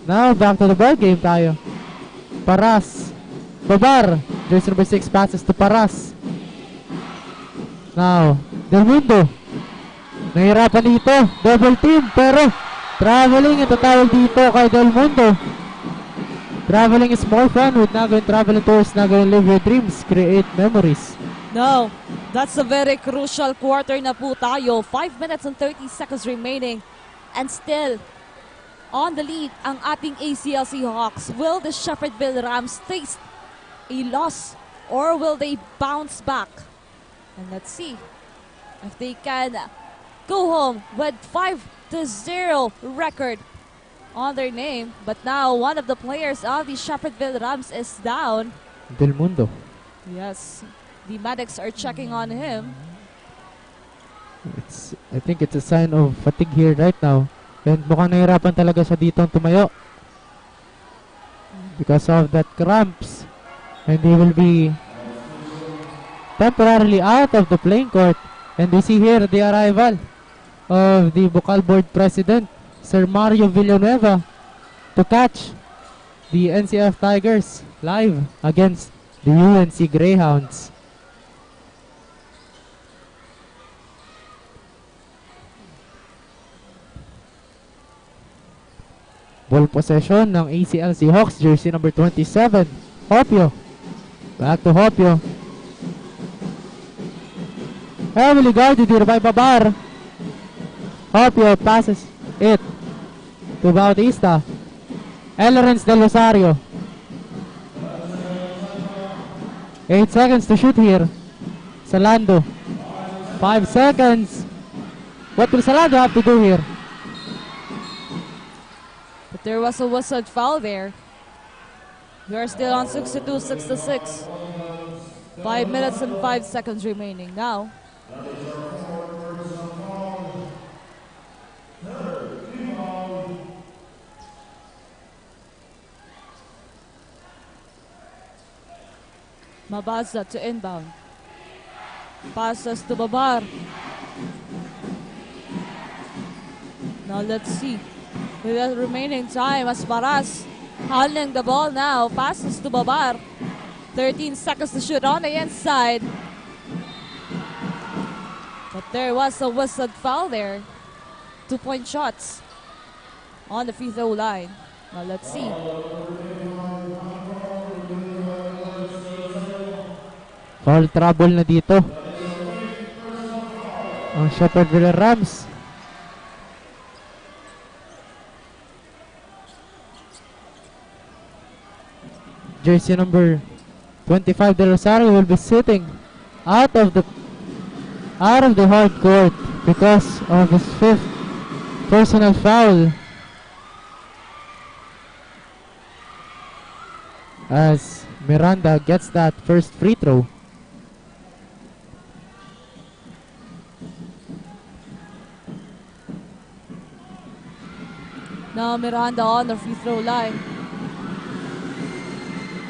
Now, back to the ball game tayo. Paras. Babar. Jersey number 6 passes to Paras. Now, Del Mundo. Nahirapan dito. Double team. Pero, traveling. Ito tawag dito kay Del Mundo. Traveling is more fun with NAGA and traveling tours. NAGA and live your dreams. Create memories. No, that's a very crucial quarter na po tayo. 5 minutes and 30 seconds remaining. And still, on the lead ang ating ACLC Hawks. Will the Shepherdville Rams taste a loss or will they bounce back? And let's see if they can go home with 5-0 record on their name. But now one of the players of the Shepherdville Rams is down. Del Mundo. Yes, the medics are checking on him. I think it's a sign of fatigue here right now. And mukhang nahirapan talaga siya ditong tumayo because of that cramps. And he will be temporarily out of the playing court. And we see here the arrival of the Bucal board president, Sir Mario Villanueva, to catch the NCF Tigers live against the UNC Greyhounds. Ball possession ng ACLC Hawks, jersey number 27, Hopio. Back to Hopio. Heavily guarded here by Babar. Hopio passes it to Bautista. Elorens Del Rosario. 8 seconds to shoot here. Salando. 5 seconds. What will Salando have to do here? There was a whistled foul there. We are still on 62-66. 5 minutes and 5 seconds remaining now. Mabaza to inbound. Passes to Babar. Now let's see. With the remaining time, as Paras handling the ball now, passes to Babar. 13 seconds to shoot on the inside. But there was a whistled foul there. 2-point shots on the free throw line. Now let's see. Foul trouble na dito ang Shepherdville Rams. Jersey number 25 De Rosario will be sitting out of the hard court because of his 5th personal foul, as Miranda gets that first free throw. Now Miranda on the free throw line.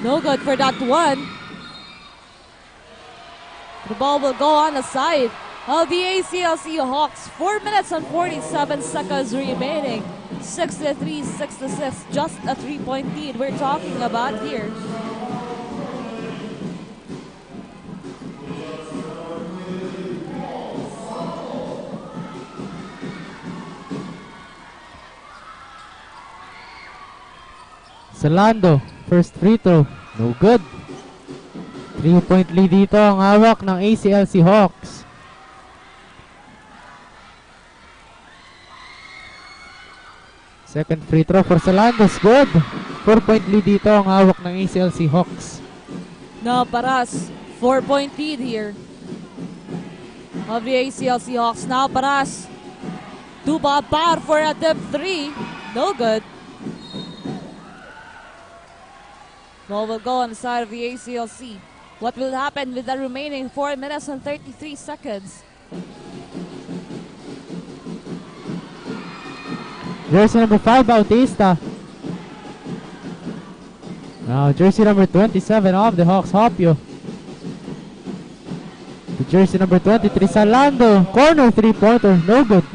No good for that one. The ball will go on the side of the ACLC Hawks. 4 minutes and 47 seconds remaining. 63-66, just a 3-point lead we're talking about here. Salando First free throw. No good. 3-point lead dito ang hawak ng ACLC Hawks. Second free throw for Salandos. Good. 4-point lead dito ang hawak ng ACLC Hawks. Now Paras, 4-point lead here of the ACLC Hawks. Now Paras to Babar for a dip 3. No good. Ball will go on the side of the ACLC. What will happen with the remaining 4 minutes and 33 seconds? Jersey number 5, Bautista. Now jersey number 27 of the Hawks, Hopio. The jersey number 23, Salando. Corner 3-pointer, no good.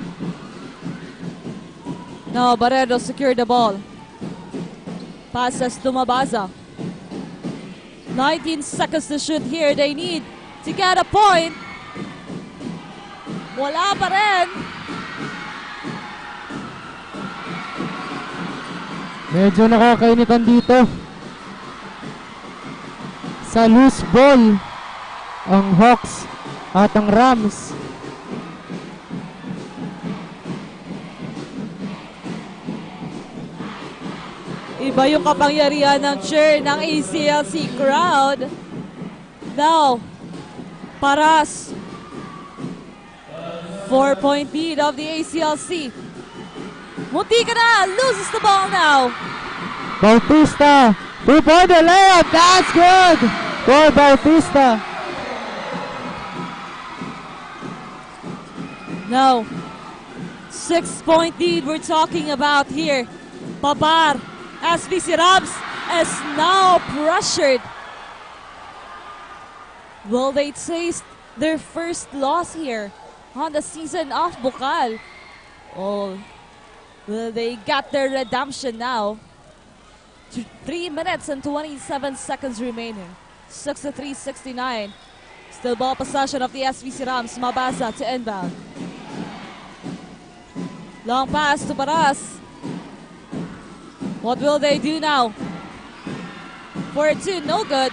Now Barredo secured the ball. Passes to Mabaza. 19 seconds to shoot here. They need to get a point. Wala pa rin. Medyo nakakainitan dito. Sa loose ball ang Hawks at ang Rams. Iba yung kapangyarihan ng cheer ng ACLC crowd. Now, Paras. 4-point lead of the ACLC. Munti ka na, loses the ball now. Bautista, 3-pointer layup, that's good for Bautista. Now, 6-point lead we're talking about here. Babar, SBC Rams is now pressured. Will they taste their first loss here on the season of Bucal? Oh, will they get their redemption now? 3 minutes and 27 seconds remaining. 63-69. Still ball possession of the SBC Rams. Mabaza to inbound. Long pass to Paras. What will they do now? 4-2, no good.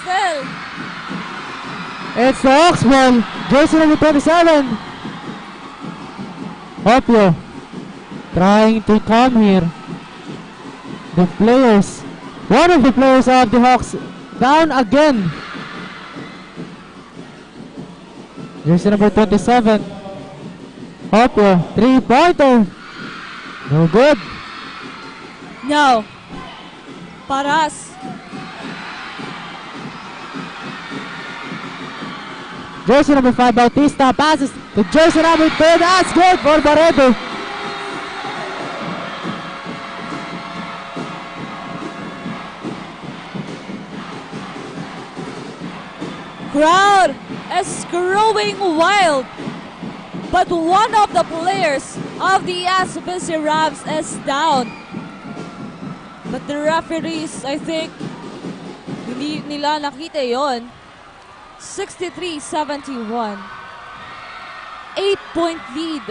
Still. It's the Hawks ball. Jersey number 27. Hopio trying to come here. The players, one of the players of the Hawks down again. Jersey number 27. Hopio, 3-pointer. No good. No. Paras. Jersey number 5, Bautista passes to jersey number 2. That's good for Barredo. Crowd is growing wild. But one of the players of the SBC Rams is down. But the referees, I think, hindi nila nakita yon. 63-71. 8-point lead.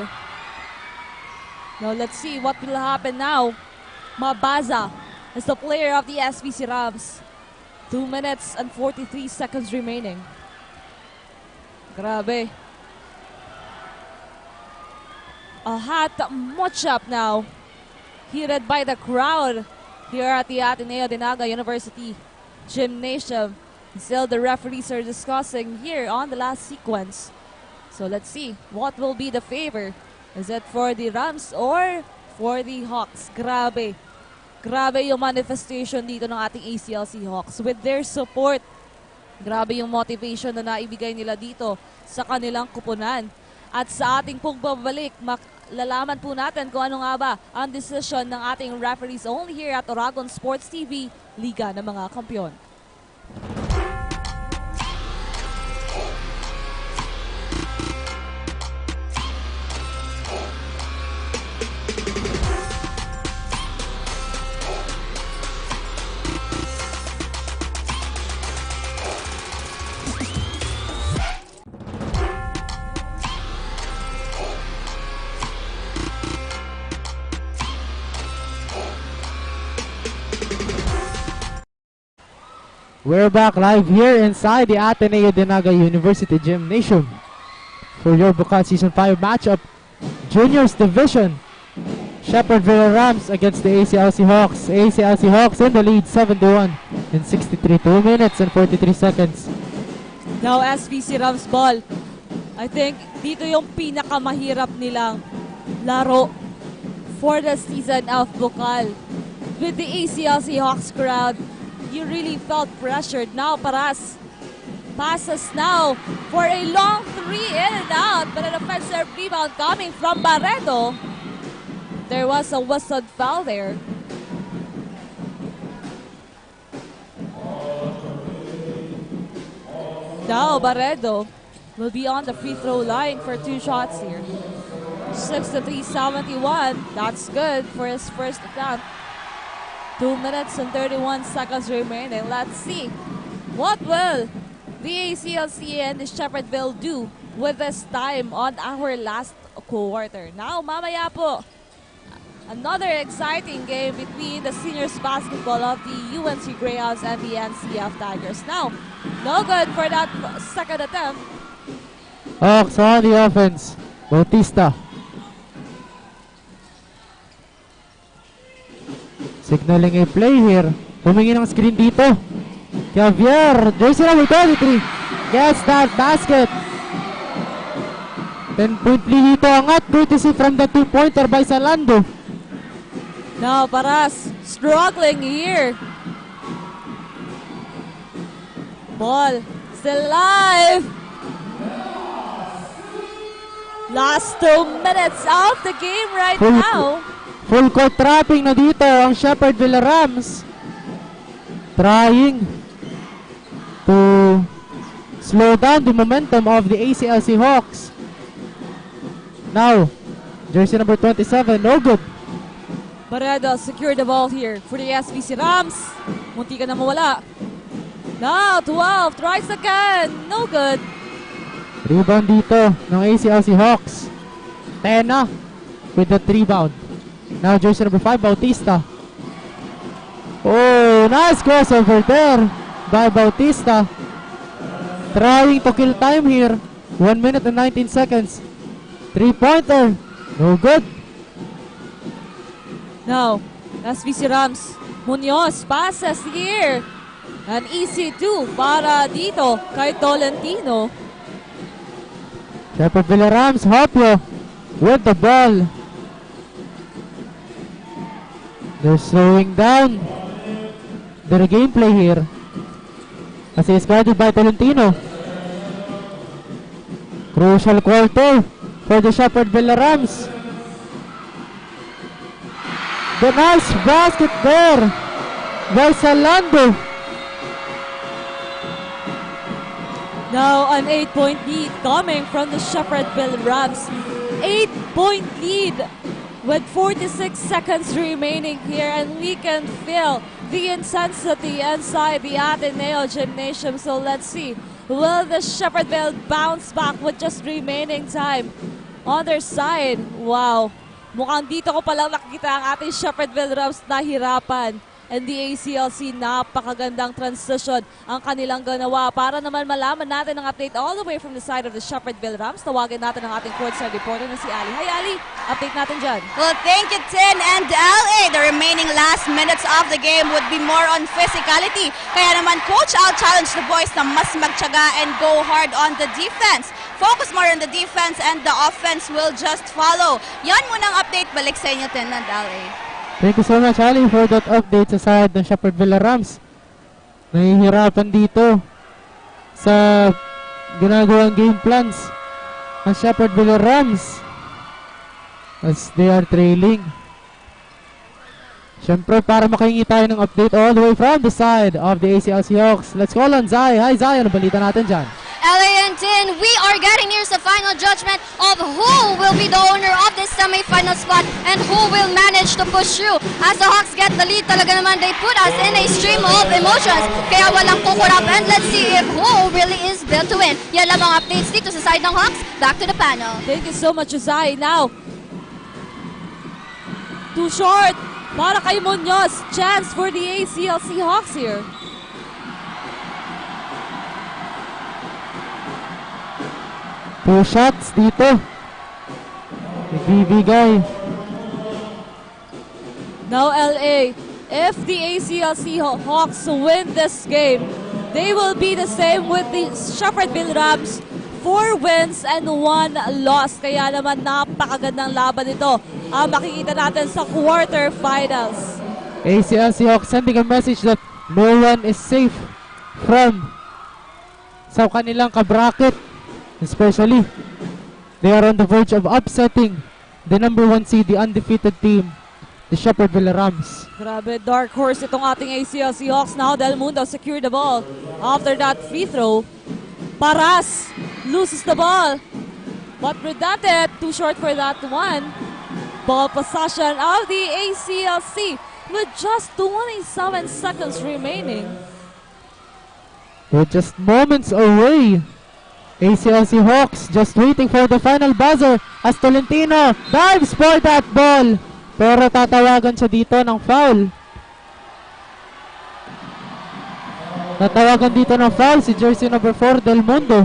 Now let's see what will happen now. Mabaza is the player of the SBC Rams. 2 minutes and 43 seconds remaining. Grabe. A hot matchup now. Heated by the crowd here at the ADNU de NAGA University Gymnasium. Still, the referees are discussing here on the last sequence. So let's see what will be the favor. Is it for the Rams or for the Hawks? Grabe. Grabe yung manifestation dito ng ating ACLC Hawks. With their support, grabe yung motivation na naibigay nila dito sa kanilang kupunan. At sa ating pagbabalik, lalaman po natin kung ano nga ba ang decision ng ating referees only here at Oragon Sports TV, Liga ng mga Kampiyon. We're back live here inside the Ateneo de Naga University Gymnasium for your Bucal Season 5 matchup. Juniors Division. Shepherdville Rams against the ACLC Hawks. ACLC Hawks in the lead 7-1 in 63, 2 minutes and 43 seconds. Now SVC Rams ball. I think dito yung pinakamahirap nilang laro for the season of Bucal. With the ACLC Hawks crowd, you really felt pressured. Now Paras passes now for a long 3 in and out, but an offensive rebound coming from Barredo. There was a whistled foul there. Now Barredo will be on the free throw line for 2 shots here. 63-71. That's good for his first attempt. 2 minutes and 31 seconds remaining. Let's see what will the ACLC and the Shepherdville do with this time on our last quarter. Now, mamaya po, another exciting game between the seniors basketball of the Unc Greyhounds and the NCF Tigers. Now, no good for that second attempt. Hawks on the offense. Bautista. Signaling a play here. Humingi ng screen dito. Javier, jersey number 23. Gets that basket. 10-point lead dito. Angat, courtesy from the 2-pointer by Salando. Now Paras struggling here. Ball still live. Last 2 minutes of the game right now. Full court trapping na dito ang Shepherdville Rams. Trying to slow down the momentum of the ACLC Hawks. Now, jersey number 27, no good. Barredo secure the ball here for the SVC Rams. Munti ka na mawala. Now, 12, tries again, no good. Rebound dito ng ACLC Hawks. Tena with the rebound. Now jersey number 5, Bautista. Oh, nice crossover there by Bautista. Trying to kill time here. 1 minute and 19 seconds. 3-pointer. No good. Now, SVC Rams. Munoz passes here. An easy 2 para dito kay Tolentino. Shepherdville Rams, Hopio with the ball. They're slowing down their gameplay here as is guarded by Tolentino. Crucial quarter for the Shepherdville Rams. The nice basket there by Salando. Now an 8-point lead coming from the Shepherdville Rams. 8-point lead with 46 seconds remaining here, and we can feel the intensity inside the Ateneo Gymnasium. So let's see, will the Shepherdville bounce back with just remaining time on their side? Wow, mukhang dito ko palang nakikita ang ating Shepherdville Rams nahirapan. And the ACLC, napakagandang transition ang kanilang ganawa. Para naman malaman natin ang update all the way from the side of the Shepherdville Rams, tawagin natin ang ating courtside reporter na si Ali. Hi Ali, update natin dyan. Well, thank you, Tin and LA. The remaining last minutes of the game would be more on physicality. Kaya naman, Coach, I'll challenge the boys na mas magtyaga and go hard on the defense. Focus more on the defense and the offense will just follow. Yan munang update. Balik sa inyo, Tin and LA. Thank you so much, Ali, for that update sa side ng Shepherdville Rams. Nahihirapan dito sa ginagawang game plans ng Shepherdville Rams as they are trailing. Siyempre, para makahingi tayo ng update all the way from the side of the ACLC Hawks. Let's call on Zai. Hi, Zai. Ano balita natin dyan? LA and Tin, we are getting near the final judgment of who will be the owner of this semi-final spot and who will manage to push through. As the Hawks get the lead, talaga naman they put us in a stream of emotions. Kaya walang kukurap, and let's see if who really is built to win. Yan lang ang updates dito sa side ng Hawks. Back to the panel. Thank you so much, Uzay. Now, too short para kay Munoz. Chance for the ACLC Hawks here. 2 shots dito. Nagbibigay. Now LA, if the ACLC Hawks win this game, they will be the same with the Shepherdville Rams. 4 wins and 1 loss. Kaya naman napakagandang laban ito ang makikita natin sa quarterfinals. ACLC Hawks sending a message that no one is safe from sa kanilang kabracket. Especially, they are on the verge of upsetting the number 1 seed, the undefeated team, the Shepherdville Rams. Grabe, dark horse itong ating ACLC Hawks. Now Del Mundo secure the ball. After that free throw, Paras loses the ball. But redundant, too short for that one. Ball possession of the ACLC with just 27 seconds remaining. We're just moments away. ACLC Hawks just waiting for the final buzzer as Tolentino dives for that ball. Pero tatawagan siya dito ng foul. Tatawagan dito ng foul si jersey number 4 Del Mundo.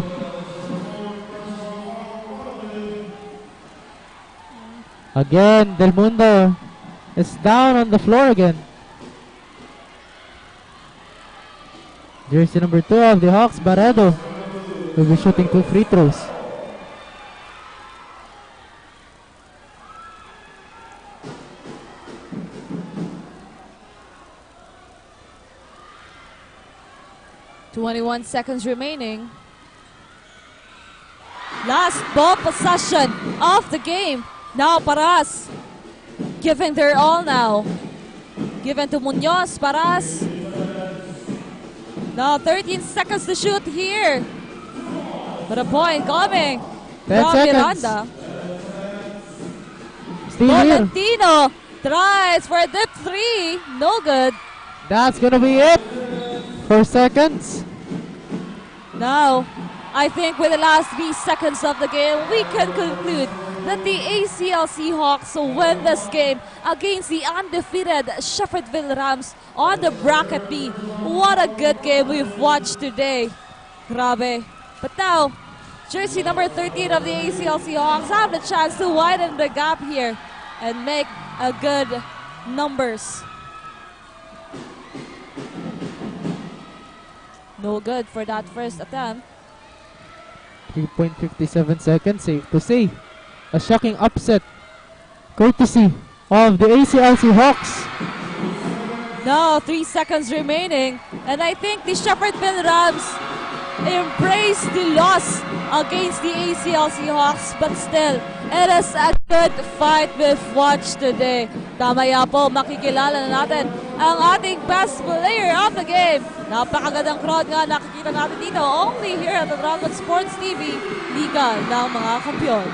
Again, Del Mundo is down on the floor again. Jersey number 2 of the Hawks, Barredo, will be shooting 2 free throws. .21 seconds remaining. Last ball possession of the game. Now Paras giving their all now. Given to Munoz. Paras. Now 13 seconds to shoot here. But a point coming 10 from seconds. Miranda. Still here. Tolentino tries for the 3. No good. That's gonna be it. 4 seconds. Now, I think with the last 3 seconds of the game, we can conclude that the ACLC Hawks win this game against the undefeated Shepherdville Rams on the bracket B. What a good game we've watched today. Grabe. But now, jersey number 13 of the ACLC Hawks have the chance to widen the gap here and make a good numbers. No good for that first attempt. 3.57 seconds, safe to say. A shocking upset, courtesy of the ACLC Hawks. Now, 3 seconds remaining. And I think the Shepherdville Rams embraced the loss against the ACLC Hawks. But still, it is a good fight we've watched today. Tamaya po, makikilala na natin ang ating best player of the game. Napakagandang crowd nga nakikita natin dito. Only here at the Dragon Sports TV, Liga ng mga Kampiyon.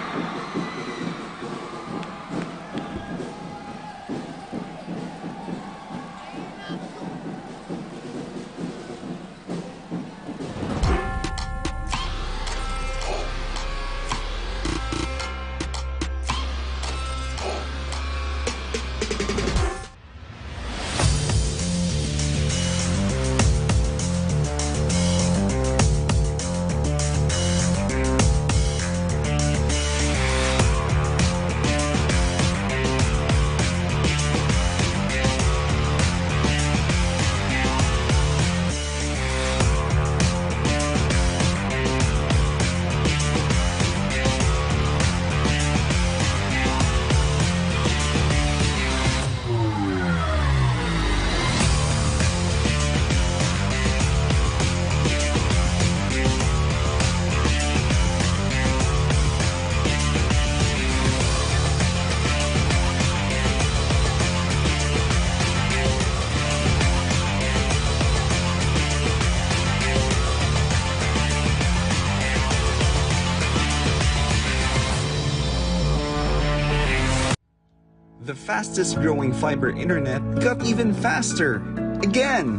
The fastest growing fiber internet got even faster. Again!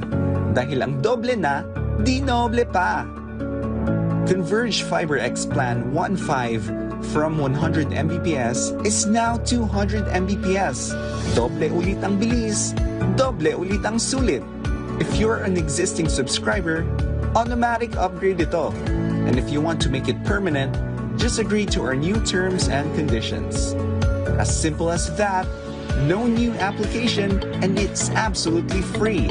Dahil ang doble na, di noble pa. Converge FiberX Plan 1.5 from 100 Mbps is now 200 Mbps. Doble ulit ang bilis, doble ulit ang sulit. If you're an existing subscriber, automatic upgrade ito. And if you want to make it permanent, Just agree to our new terms and conditions. As simple as that, no new application, and it's absolutely free.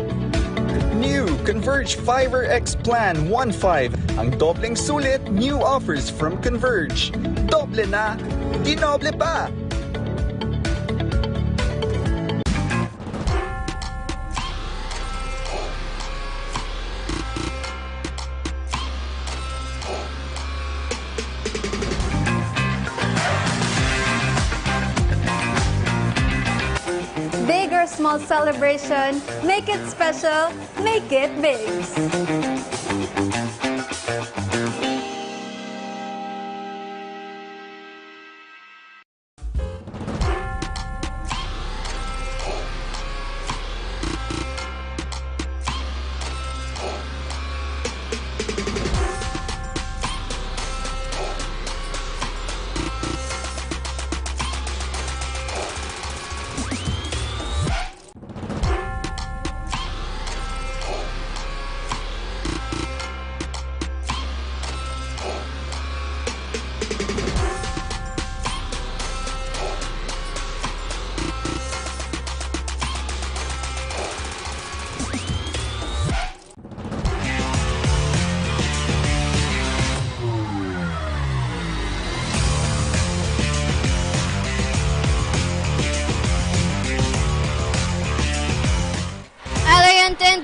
New Converge FiberX Plan 1.5. Ang dobleng sulit, new offers from Converge. Doble na, dinoble pa! Big or small celebration, make it special, make it big.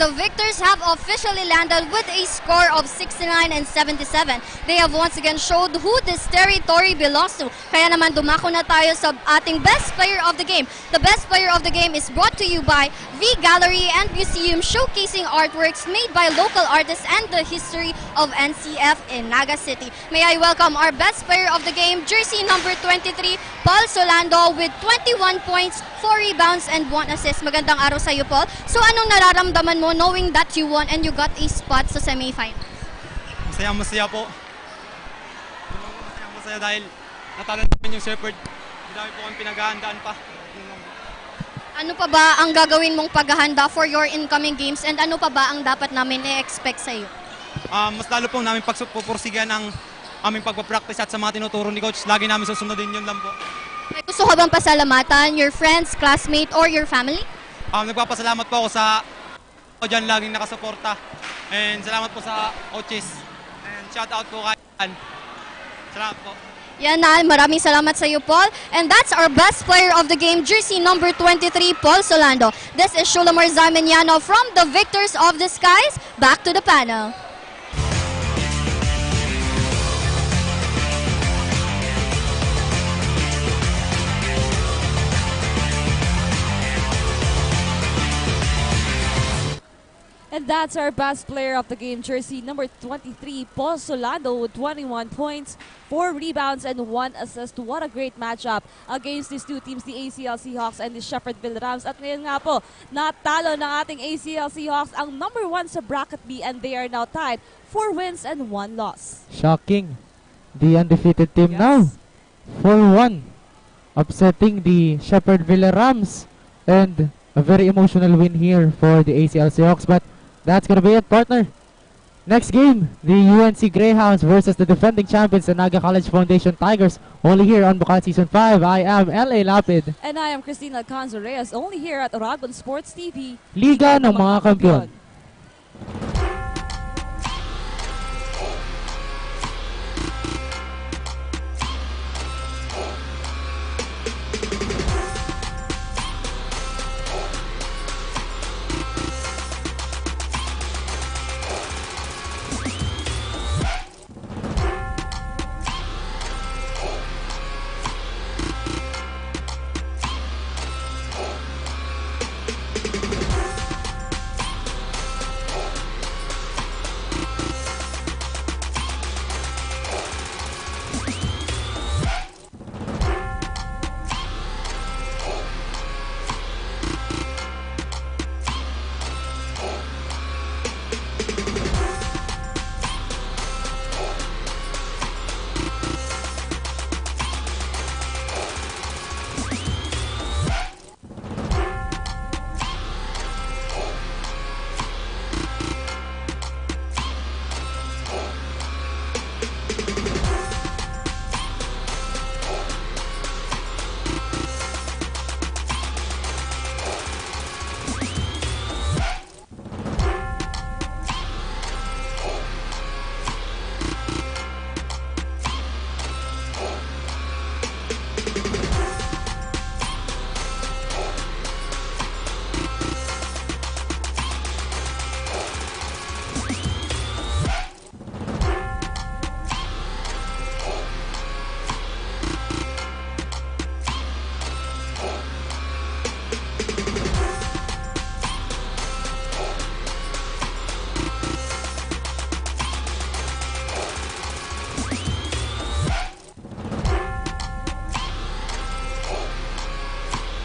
The victors have officially landed with a score of 69 and 77. They have once again showed who this territory belongs to. Kaya naman dumako na tayo sa ating best player of the game. The best player of the game is brought to you by V Gallery and Museum, showcasing artworks made by local artists and the history of NCF in Naga City. May I welcome our best player of the game, jersey number 23, Paul Solando, with 21 points, 4 rebounds, and 1 assist. Magandang araw sa iyo, Paul. So anong nararamdaman mo knowing that you won and you got a spot sa semi-final? Masaya po. Masaya dahil natalo namin yung Shepherd. Dami po kami pinaghahandaan pa. Ano pa ba ang gagawin mong paghahanda for your incoming games and ano pa ba ang dapat namin i-expect sa iyo? Mas lalo po namin pagpupursigan ang aming pagpapractice at sa mga tinuturo ni Coach. Lagi namin susundin yun lang po. May gusto ka bang pasalamatan your friends, classmate, or your family? Nagpapasalamat po ako sa dyan laging nakasuporta. And salamat po sa coaches. And shout out po kay Ian. Salamat po. Yan na, maraming salamat sa iyo, Paul. And that's our best player of the game, jersey number 23, Paul Solando. This is Shulamar Zameniano from the victors of the skies. Back to the panel. And that's our best player of the game, jersey number 23, Paul Solando, with 21 points, 4 rebounds, and 1 assist. What a great matchup against these two teams, the ACLC Hawks and the Shepherdville Rams. At ngayon nga po, natalo ng ating ACLC Hawks ang number 1 sa bracket B, and they are now tied 4 wins and 1 loss. Shocking. The undefeated team now. 4-1. Upsetting the Shepherdville Rams. And a very emotional win here for the ACLC Hawks. But that's gonna be it, partner. Next game, the UNC Greyhounds versus the defending champions, the NAGA College Foundation Tigers. Only here on Bucal Season 5. I am L.A. Lapid. And I am Christina Alcanzo Reyes, only here at Oragon Sports TV. Liga ng mga Kampiyon.